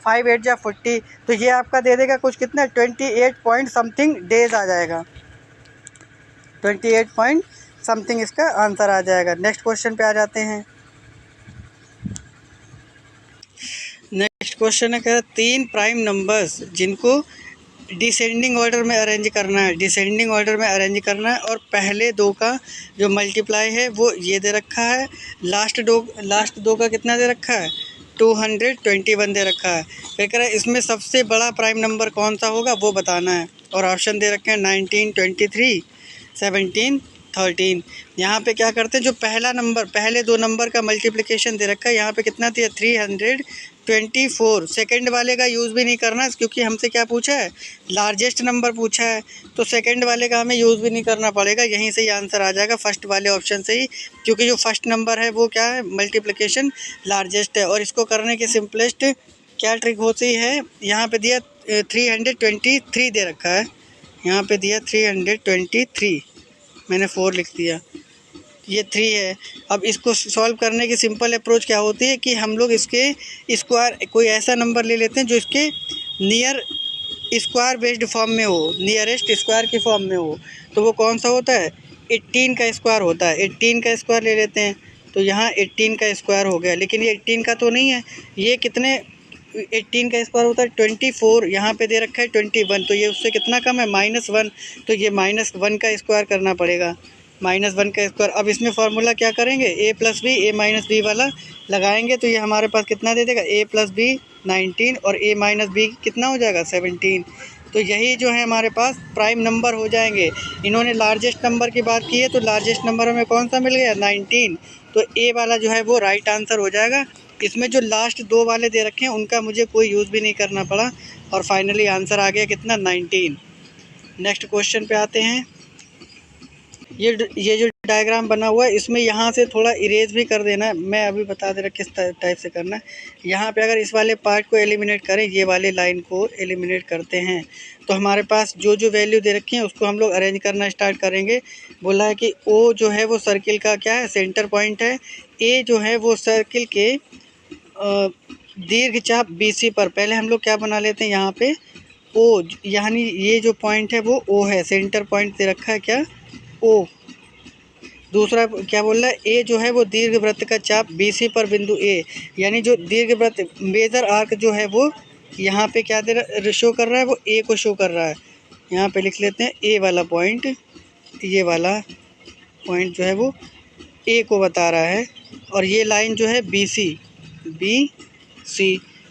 Speaker 1: 5 8 जा 40। तो ये आपका दे देगा कुछ कितना 28 पॉइंट समथिंग डेज आ जाएगा। 28 पॉइंट समथिंग इसका आंसर आ जाएगा। नेक्स्ट क्वेश्चन पे आ जाते हैं। नेक्स्ट क्वेश्चन है कह 3 प्राइम नंबर्स जिनको डिसेंडिंग ऑर्डर में अरेंज करना है, डिसेंडिंग ऑर्डर में अरेंज करना है और पहले दो का जो मल्टीप्लाई है वो ये दे रखा है, लास्ट दो का कितना दे रखा है 221 दे रखा है। फिर कह रहा है इसमें सबसे बड़ा प्राइम नंबर कौन सा होगा वो बताना है और ऑप्शन दे रखे हैं 19 23 17 13। यहाँ पे क्या करते हैं जो पहला नंबर पहले दो नंबर का मल्टीप्लिकेशन दे रखा है यहाँ पे कितना दिया 324। सेकंड वाले का यूज़ भी नहीं करना क्योंकि हमसे क्या पूछा है लार्जेस्ट नंबर पूछा है, तो सेकंड वाले का हमें यूज़ भी नहीं करना पड़ेगा, यहीं से ही आंसर आ जाएगा फर्स्ट वाले ऑप्शन से ही, क्योंकि जो फर्स्ट नंबर है वो क्या है मल्टीप्लिकेशन लार्जेस्ट है। और इसको करने की सिंपलेस्ट क्या ट्रिक होती है, यहाँ पे दिया 323 दे रखा है, यहाँ पे दिया 323, मैंने 4 लिख दिया, ये 3 है। अब इसको सॉल्व करने की सिंपल अप्रोच क्या होती है कि हम लोग इसके स्क्वायर कोई ऐसा नंबर ले लेते हैं जो इसके नियर स्क्वायर बेस्ड फॉर्म में हो, नियरेस्ट स्क्वायर की फॉर्म में हो। तो वो कौन सा होता है 18 का स्क्वायर होता है, 18 का स्क्वायर ले लेते हैं। तो यहाँ 18 का स्क्वायर हो गया, लेकिन ये 18 का तो नहीं है, ये कितने 18 का स्क्वायर होता है 24, यहाँ पे दे रखा है 21, तो ये उससे कितना कम है -1, तो ये -1 का स्क्वायर करना पड़ेगा, -1 का स्क्वायर। अब इसमें फार्मूला क्या करेंगे a plus B a minus B वाला लगाएंगे तो ये हमारे पास कितना दे देगा a प्लस बी 19 और a माइनस बी कितना हो जाएगा 17। तो यही जो है हमारे पास प्राइम नंबर हो जाएंगे। इन्होंने लार्जेस्ट नंबर की बात की है तो लार्जेस्ट नंबर हमें कौन सा मिल गया 19, तो a वाला जो है वो राइट आंसर हो जाएगा। इसमें जो लास्ट दो वाले दे रखे हैं उनका मुझे कोई यूज़ भी नहीं करना पड़ा और फाइनली आंसर आ गया कितना 19। नेक्स्ट क्वेश्चन पे आते हैं। ये जो डायग्राम बना हुआ है इसमें यहाँ से थोड़ा इरेज भी कर देना है, मैं अभी बता दे रहा किस टाइप से करना है। यहाँ पे अगर इस वाले पार्ट को एलिमिनेट करें, ये वाले लाइन को एलिमिनेट करते हैं तो हमारे पास जो जो वैल्यू दे रखी है उसको हम लोग अरेंज करना स्टार्ट करेंगे। बोला है कि ओ जो है वो सर्किल का क्या है सेंटर पॉइंट है, ए जो है वो सर्किल के दीर्घ चाप BC पर पहले हम लोग क्या बना लेते हैं यहाँ पे ओ, यानी ये जो पॉइंट है वो ओ है, सेंटर पॉइंट दे रखा है क्या ओ। दूसरा क्या बोल रहा है ए जो है वो दीर्घ वृत्त का चाप BC पर बिंदु ए, यानी जो दीर्घ वृत्त मेजर आर्क जो है वो यहाँ पे क्या दे शो कर रहा है वो ए को शो कर रहा है। यहाँ पे लिख लेते हैं ए वाला पॉइंट, ये वाला पॉइंट जो है वो ए को बता रहा है और ये लाइन जो है BC।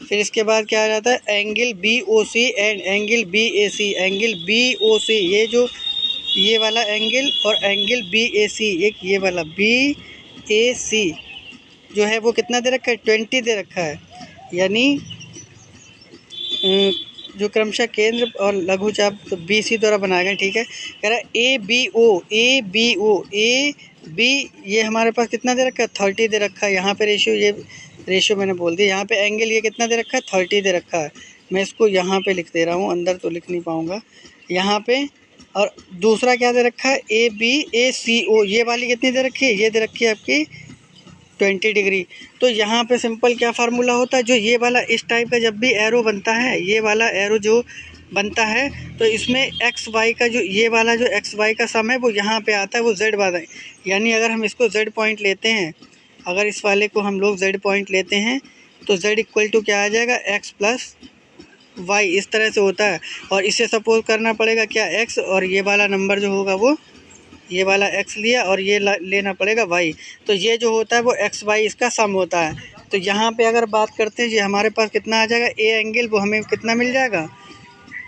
Speaker 1: फिर इसके बाद क्या आ जाता है angle BOC and angle BAC। Angle BOC ये वाला एंगल और एंगल BAC एक ये वाला BAC जो है वो कितना दे रखा है 20 दे रखा है, यानी जो क्रमशः केंद्र और लघु चाप तो BC द्वारा बनाया गया। ठीक है, कह रहा है ABO AB ये हमारे पास कितना दे रखा है 30 दे रखा है। यहाँ पे रेशियो मैंने बोल दिया। यहाँ पे एंगल ये कितना दे रखा है 30 दे रखा है। मैं इसको यहाँ पे लिख दे रहा हूँ, अंदर तो लिख नहीं पाऊँगा यहाँ पे। और दूसरा क्या दे रखा है ABACO ये वाली कितनी दे रखी है, ये दे रखी है आपकी 20 डिग्री। तो यहाँ पे सिंपल क्या फार्मूला होता है, जो ये वाला इस टाइप का जब भी एरो बनता है, ये वाला एरो जो बनता है तो इसमें एक्स वाई का जो ये वाला जो एक्स वाई का सम है वो यहाँ पे आता है, वो जेड वाला है। यानी अगर हम इसको जेड पॉइंट लेते हैं, अगर इस वाले को हम लोग जेड पॉइंट लेते हैं तो जेड इक्वल टू क्या आ जाएगा एक्स प्लस वाई, इस तरह से होता है। और इसे सपोज करना पड़ेगा क्या एक्स, और ये वाला नंबर जो होगा वो ये वाला एक्स लिया और ये लेना पड़ेगा वाई। तो ये जो होता है वो एक्स वाई इसका सम होता है। तो यहाँ पे अगर बात करते हैं, ये हमारे पास कितना आ जाएगा, ए एंगल वो हमें कितना मिल जाएगा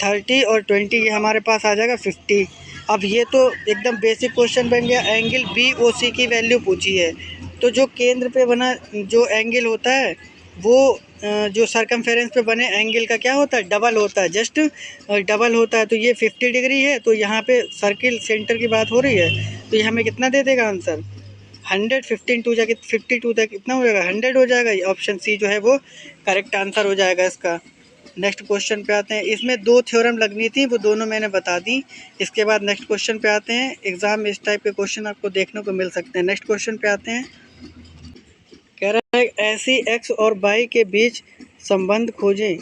Speaker 1: 30 और 20, ये हमारे पास आ जाएगा 50। अब ये तो एकदम बेसिक क्वेश्चन बन गया। एंगल बी ओ सी की वैल्यू पूछी है, तो जो केंद्र पे बना जो एंगल होता है वो जो सरकमफेरेंस पे बने एंगल का क्या होता है, डबल होता है, जस्ट डबल होता है। तो ये 50 डिग्री है, तो यहाँ पे सर्किल सेंटर की बात हो रही है, तो ये हमें कितना दे देगा आंसर 100। 15 टू जाके 52 तक कितना हो जाएगा 100 हो जाएगा। ऑप्शन सी जो है वो करेक्ट आंसर हो जाएगा इसका। नेक्स्ट क्वेश्चन पे आते हैं। इसमें 2 थ्योरम लगनी थी, वो दोनों मैंने बता दी। इसके बाद नेक्स्ट क्वेश्चन पे आते हैं। एग्जाम में इस टाइप के क्वेश्चन आपको देखने को मिल सकते हैं। नेक्स्ट क्वेश्चन पे आते हैं। कह रहा है ऐसी एक्स और वाई के बीच संबंध खोजें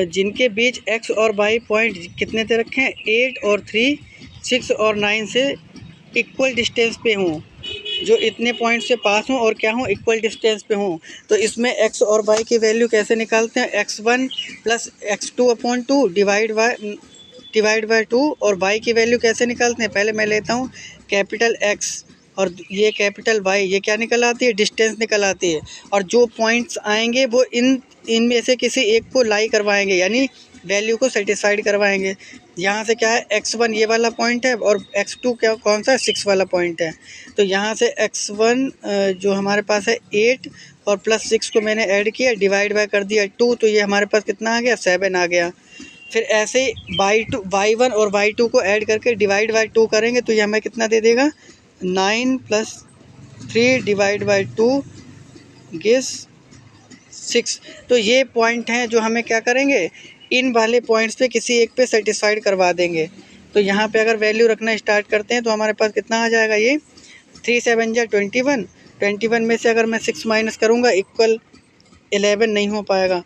Speaker 1: जिनके बीच एक्स और वाई पॉइंट कितने दे रखे हैं 8 और 3, 6 और 9 से इक्वल डिस्टेंस पे हों, जो इतने पॉइंट से पास हों और क्या हों, इक्वल डिस्टेंस पे हों। तो इसमें एक्स और वाई की वैल्यू कैसे निकालते हैं, x1 plus x2/2 divide by 2। और वाई की वैल्यू कैसे निकालते हैं, पहले मैं लेता हूँ कैपिटल एक्स और ये कैपिटल वाई, ये क्या निकल आती है, डिस्टेंस निकल आती है। और जो पॉइंट्स आएंगे वो इनमें से किसी एक को लाई करवाएंगे, यानी वैल्यू को सेटिस्फाइड करवाएंगे। यहाँ से क्या है x1 ये वाला पॉइंट है और x2 क्या कौन सा है 6 वाला पॉइंट है। तो यहाँ से x1 जो हमारे पास है 8 और प्लस 6 को मैंने ऐड किया, डिवाइड बाय कर दिया 2, तो ये हमारे पास कितना आ गया 7 आ गया। फिर ऐसे y1 और y2 को ऐड करके डिवाइड बाय 2 करेंगे, तो ये हमें कितना दे देगा 9 प्लस 3 डिवाइड बाय 2 गिव्स 6। तो ये पॉइंट हैं जो हमें क्या करेंगे, इन वाले पॉइंट्स पे किसी एक पे सेटिस्फाइड करवा देंगे। तो यहाँ पे अगर वैल्यू रखना स्टार्ट करते हैं तो हमारे पास कितना आ जाएगा, ये 3 7 जा 21, 21 में से अगर मैं 6 माइनस करूँगा इक्वल 11 नहीं हो पाएगा।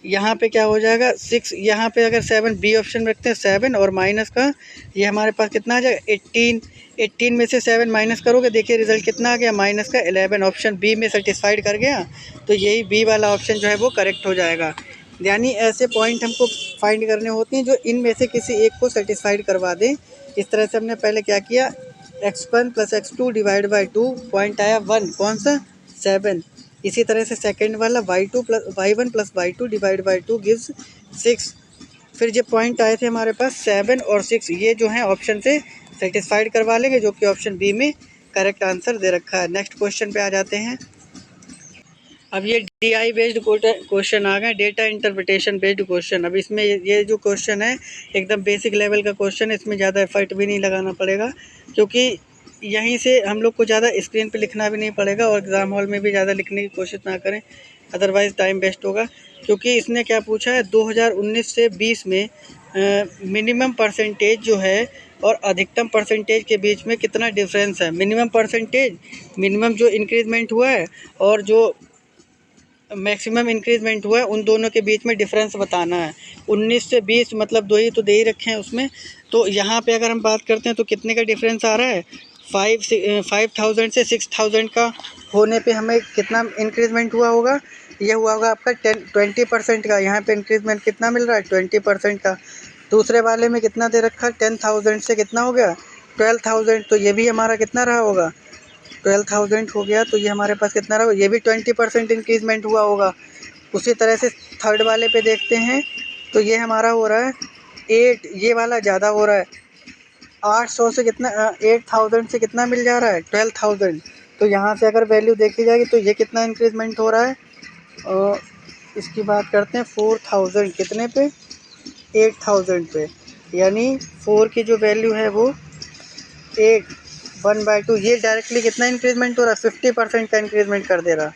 Speaker 1: यहाँ पे क्या हो जाएगा 6, यहाँ पे अगर 7 बी ऑप्शन रखते हैं 7 और माइनस का ये हमारे पास कितना आ जाएगा 18। 18 में से 7 माइनस करोगे, देखिए रिजल्ट कितना आ गया माइनस का 11। ऑप्शन बी में सेटिस्फाइड कर गया, तो यही बी वाला ऑप्शन जो है वो करेक्ट हो जाएगा। यानी ऐसे पॉइंट हमको फाइंड करने होते हैं जो इनमें से किसी एक को सेटिस्फाइड करवा दें। इस तरह से हमने पहले क्या किया, x1 plus x2 divide by 2 point आया 1, कौन सा 7। इसी तरह से सेकंड वाला y1 plus y2 divide by 2 gives 6। फिर जो पॉइंट आए थे हमारे पास 7 और 6, ये जो हैं ऑप्शन से सेटिस्फाइड करवा लेंगे, जो कि ऑप्शन बी में करेक्ट आंसर दे रखा है। नेक्स्ट क्वेश्चन पे आ जाते हैं। अब ये DI बेस्ड क्वेश्चन आ गए, डेटा इंटरप्रिटेशन बेस्ड क्वेश्चन। अब इसमें ये जो क्वेश्चन है एकदम बेसिक लेवल का क्वेश्चन है, इसमें ज़्यादा एफर्ट भी नहीं लगाना पड़ेगा, क्योंकि यहीं से हम लोग को ज़्यादा स्क्रीन पे लिखना भी नहीं पड़ेगा और एग्ज़ाम हॉल में भी ज़्यादा लिखने की कोशिश ना करें, अदरवाइज़ टाइम वेस्ट होगा। क्योंकि इसने क्या पूछा है 2019 से 20 में मिनिमम परसेंटेज जो है और अधिकतम परसेंटेज के बीच में कितना डिफरेंस है। मिनिमम परसेंटेज, मिनिमम जो इंक्रीजमेंट हुआ है और जो मैक्सिमम इंक्रीजमेंट हुआ है, उन दोनों के बीच में डिफरेंस बताना है। 19 से 20 मतलब दो ही तो दे ही रखे हैं उसमें। तो यहाँ पे अगर हम बात करते हैं तो कितने का डिफरेंस आ रहा है, 5000 से 6000 का होने पे हमें कितना इंक्रीजमेंट हुआ होगा, ये हुआ होगा आपका 20% का। यहाँ पे इंक्रीजमेंट कितना मिल रहा है 20% का। दूसरे वाले में कितना दे रखा है 10,000 से कितना हो गया 12,000, तो ये भी हमारा कितना रहा होगा 12,000 हो गया। तो ये हमारे पास कितना रहा, ये भी 20% इंक्रीजमेंट हुआ होगा। उसी तरह से थर्ड वाले पे देखते हैं, तो ये हमारा हो रहा है 8, ये वाला ज़्यादा हो रहा है 800 से कितना 8000 से कितना मिल जा रहा है 12,000। तो यहाँ से अगर वैल्यू देखी जाएगी तो ये कितना इंक्रीजमेंट हो रहा है, और इसकी बात करते हैं 4000 कितने पे 8000 पे, यानी 4 की जो वैल्यू है वो 1/2। ये डायरेक्टली कितना इंक्रीजमेंट हो रहा है 50% का इंक्रीजमेंट कर दे रहा है।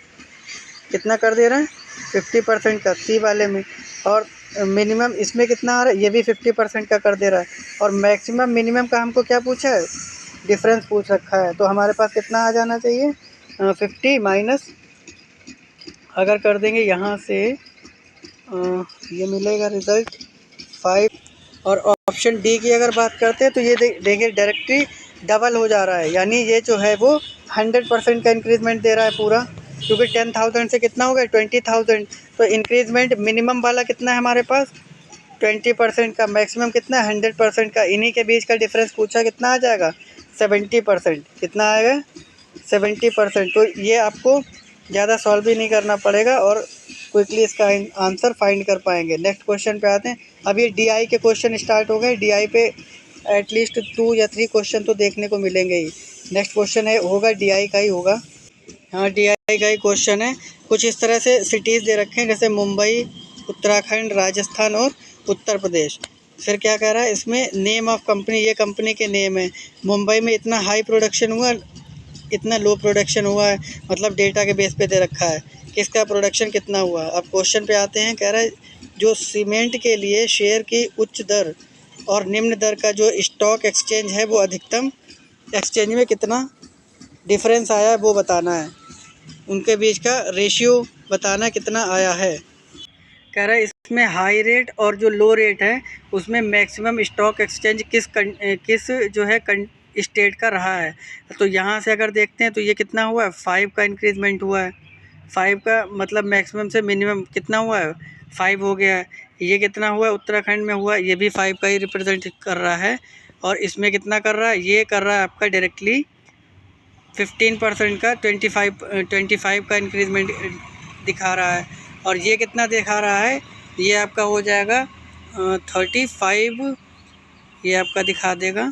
Speaker 1: कितना कर दे रहा है 50% का सी वाले में। और मिनिमम इसमें कितना आ रहा है, ये भी 50% का कर दे रहा है। और मैक्सिमम मिनिमम का हमको क्या पूछा है, डिफरेंस पूछ रखा है। तो हमारे पास कितना आ जाना चाहिए 50 माइनस, अगर कर देंगे यहाँ से ये मिलेगा रिज़ल्ट 5। और ऑप्शन डी की अगर बात करते हैं तो ये देखिए डायरेक्टली डबल हो जा रहा है, यानी ये जो है वो 100% का इंक्रीजमेंट दे रहा है पूरा। क्योंकि 10,000 से कितना हो गया 20,000, तो इंक्रीजमेंट मिनिमम वाला कितना है हमारे पास 20% का, मैक्सिमम कितना है 100% का। इन्हीं के बीच का डिफरेंस पूछा, कितना आ जाएगा 70%, कितना आएगा 70%। तो ये आपको ज़्यादा सॉल्व भी नहीं करना पड़ेगा और क्विकली इसका आंसर फाइंड कर पाएंगे। नेक्स्ट क्वेश्चन पे आते हैं। अब ये डीआई के क्वेश्चन स्टार्ट हो गए। डीआई पे एटलीस्ट 2 या 3 क्वेश्चन तो देखने को मिलेंगे ही। नेक्स्ट क्वेश्चन है होगा डीआई का ही होगा। हाँ, डीआई का ही क्वेश्चन है। कुछ इस तरह से सिटीज़ दे रखे हैं जैसे मुंबई, उत्तराखंड, राजस्थान और उत्तर प्रदेश। फिर क्या कह रहा है इसमें, नेम ऑफ कंपनी, ये कंपनी के नेम है। मुंबई में इतना हाई प्रोडक्शन हुआ, इतना लो प्रोडक्शन हुआ है, मतलब डेटा के बेस पे दे रखा है किसका प्रोडक्शन कितना हुआ। अब क्वेश्चन पे आते हैं। कह रहा है जो सीमेंट के लिए शेयर की उच्च दर और निम्न दर का जो स्टॉक एक्सचेंज है वो अधिकतम एक्सचेंज में कितना डिफरेंस आया है वो बताना है। उनके बीच का रेशियो बताना कितना आया है। कह रहा है इसमें हाई रेट और जो लो रेट है उसमें मैक्सिमम स्टॉक एक्सचेंज किस जो है स्टेट का रहा है। तो यहाँ से अगर देखते हैं तो ये कितना हुआ है, 5 का इंक्रीजमेंट हुआ है। 5 का मतलब मैक्सिमम से मिनिमम कितना हुआ है, 5 हो गया है। ये कितना हुआ है, उत्तराखंड में हुआ है, ये भी 5 का ही रिप्रेजेंट कर रहा है। और इसमें कितना कर रहा है, ये कर रहा है आपका डायरेक्टली 15% का 25 का इंक्रीजमेंट दिखा रहा है। और ये कितना दिखा रहा है, ये आपका हो जाएगा 35, ये आपका दिखा देगा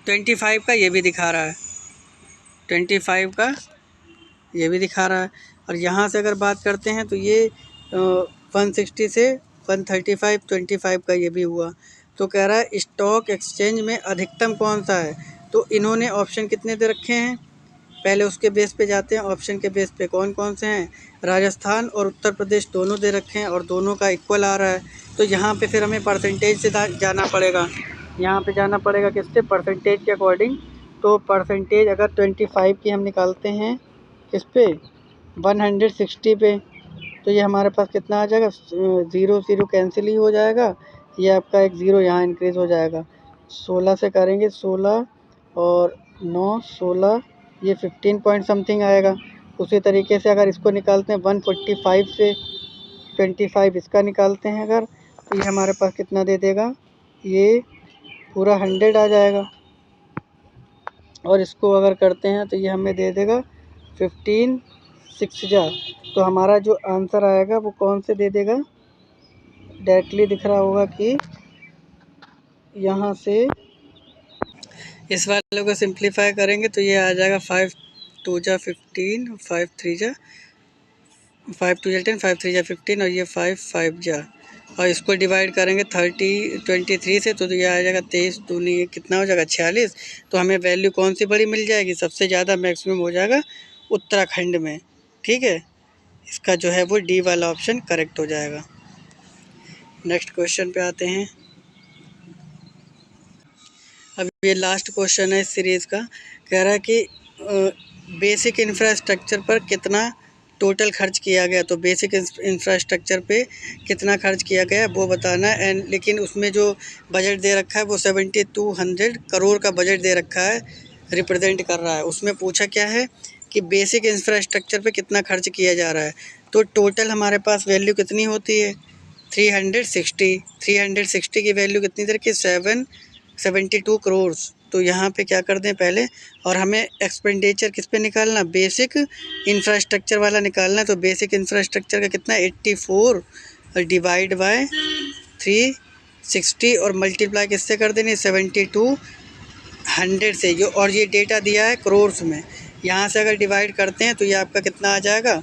Speaker 1: 25 का, ये भी दिखा रहा है 25 का, ये भी दिखा रहा है। और यहाँ से अगर बात करते हैं तो ये 160 से 135 25 का ये भी हुआ। तो कह रहा है स्टॉक एक्सचेंज में अधिकतम कौन सा है। तो इन्होंने ऑप्शन कितने दे रखे हैं, पहले उसके बेस पे जाते हैं। ऑप्शन के बेस पे कौन कौन से हैं, राजस्थान और उत्तर प्रदेश दोनों दे रखे हैं और दोनों का इक्वल आ रहा है। तो यहाँ पे फिर हमें परसेंटेज से जाना पड़ेगा। यहाँ पे जाना पड़ेगा किससे, परसेंटेज के अकॉर्डिंग। तो परसेंटेज अगर 25 की हम निकालते हैं किस पे, 160 पे, तो ये हमारे पास कितना आ जाएगा, 0 0 कैंसिल ही हो जाएगा। ये आपका एक 0 यहाँ इंक्रीज़ हो जाएगा। 16 से करेंगे, 16 और 9 16, ये 15 पॉइंट समथिंग आएगा। उसी तरीके से अगर इसको निकालते हैं 145 से 25 इसका निकालते हैं अगर, तो ये हमारे पास कितना दे देगा, ये पूरा 100 आ जाएगा। और इसको अगर करते हैं तो ये हमें दे देगा 15 6 जा। तो हमारा जो आंसर आएगा वो कौन से दे देगा, डायरेक्टली दिख रहा होगा कि यहाँ से इस वाले को सिंप्लीफाई करेंगे तो ये आ जाएगा 5 2 जा 15, 5 3 जा 5 2 जा 10, 5 3 जा 15 और ये 5 5 जा। और इसको डिवाइड करेंगे 23 से तो ये आ जाएगा 23 दूनी कितना हो जाएगा 46। तो हमें वैल्यू कौन सी बड़ी मिल जाएगी, सबसे ज़्यादा मैक्सिमम हो जाएगा उत्तराखंड में। ठीक है, इसका जो है वो डी वाला ऑप्शन करेक्ट हो जाएगा। नेक्स्ट क्वेश्चन पे आते हैं। अब ये लास्ट क्वेश्चन है इस सीरीज़ का। कह रहा है कि बेसिक इंफ्रास्ट्रक्चर पर कितना टोटल खर्च किया गया। तो बेसिक इंफ्रास्ट्रक्चर पे कितना खर्च किया गया वो बताना है। एंड लेकिन उसमें जो बजट दे रखा है वो 7200 करोड़ का बजट दे रखा है, रिप्रेजेंट कर रहा है। उसमें पूछा क्या है कि बेसिक इंफ्रास्ट्रक्चर पे कितना खर्च किया जा रहा है। तो टोटल हमारे पास वैल्यू कितनी होती है, 360 की वैल्यू कितनी देर की, 772 करोड़। तो यहाँ पे क्या कर दें पहले, और हमें एक्सपेंडिचर किस पे निकालना, बेसिक इंफ्रास्ट्रक्चर वाला निकालना है। तो बेसिक इंफ्रास्ट्रक्चर का कितना 84 और डिवाइड बाय 360 और मल्टीप्लाई किससे कर देनी, 7200 से। जो और ये डेटा दिया है करोड़ में, यहाँ से अगर डिवाइड करते हैं तो ये आपका कितना आ जाएगा,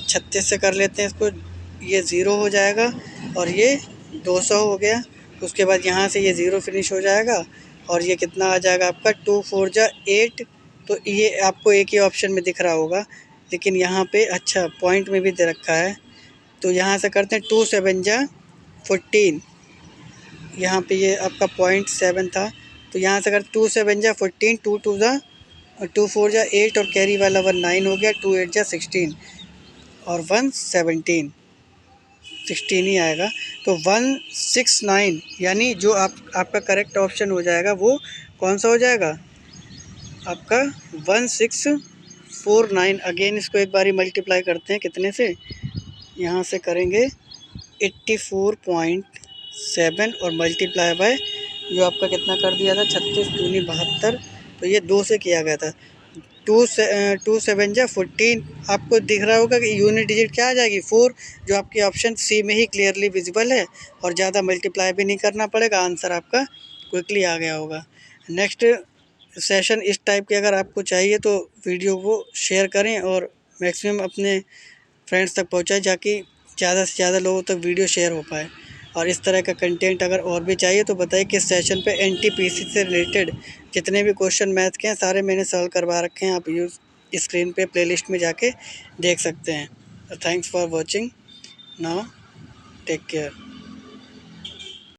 Speaker 1: 36 से कर लेते हैं इसको, ये 0 हो जाएगा और ये 200 हो गया। उसके बाद यहाँ से ये 0 फिनिश हो जाएगा और ये कितना आ जाएगा आपका 2 4 जा 8। तो ये आपको एक ही ऑप्शन में दिख रहा होगा, लेकिन यहाँ पे अच्छा पॉइंट में भी दे रखा है। तो यहाँ से करते हैं 2 7 जा 14, यहाँ पे ये आपका 0.7 था। तो यहाँ से अगर 2 7 जा 14, 2 2 जा 2 4 जा 8 और कैरी वाला 1 9 हो गया, 2 8 जा 16 और 1 17 16 ही आएगा। तो 169 यानी जो आपका करेक्ट ऑप्शन हो जाएगा वो कौन सा हो जाएगा आपका 1649। अगेन इसको एक बारी मल्टीप्लाई करते हैं कितने से, यहाँ से करेंगे 84.7 और मल्टीप्लाई बाय जो आपका कितना कर दिया था 36 दूनी 72। तो ये 2 से किया गया था, टू सेवन जा 14 आपको दिख रहा होगा कि यूनिट डिजिट क्या आ जाएगी 4, जो आपकी ऑप्शन सी में ही क्लियरली विजिबल है और ज़्यादा मल्टीप्लाई भी नहीं करना पड़ेगा, आंसर आपका क्विकली आ गया होगा। नेक्स्ट सेशन इस टाइप के अगर आपको चाहिए तो वीडियो को शेयर करें और मैक्सिमम अपने फ्रेंड्स तक पहुँचाएं, ताकि ज़्यादा से ज़्यादा लोगों तक वीडियो शेयर हो पाए। और इस तरह का कंटेंट अगर और भी चाहिए तो बताइए किस सेशन पे एनटीपीसी से रिलेटेड जितने भी क्वेश्चन मैथ के हैं सारे मैंने सॉल्व करवा रखे हैं, आप यूज़ स्क्रीन पे प्लेलिस्ट में जाके देख सकते हैं। Thanks for watching, now take care.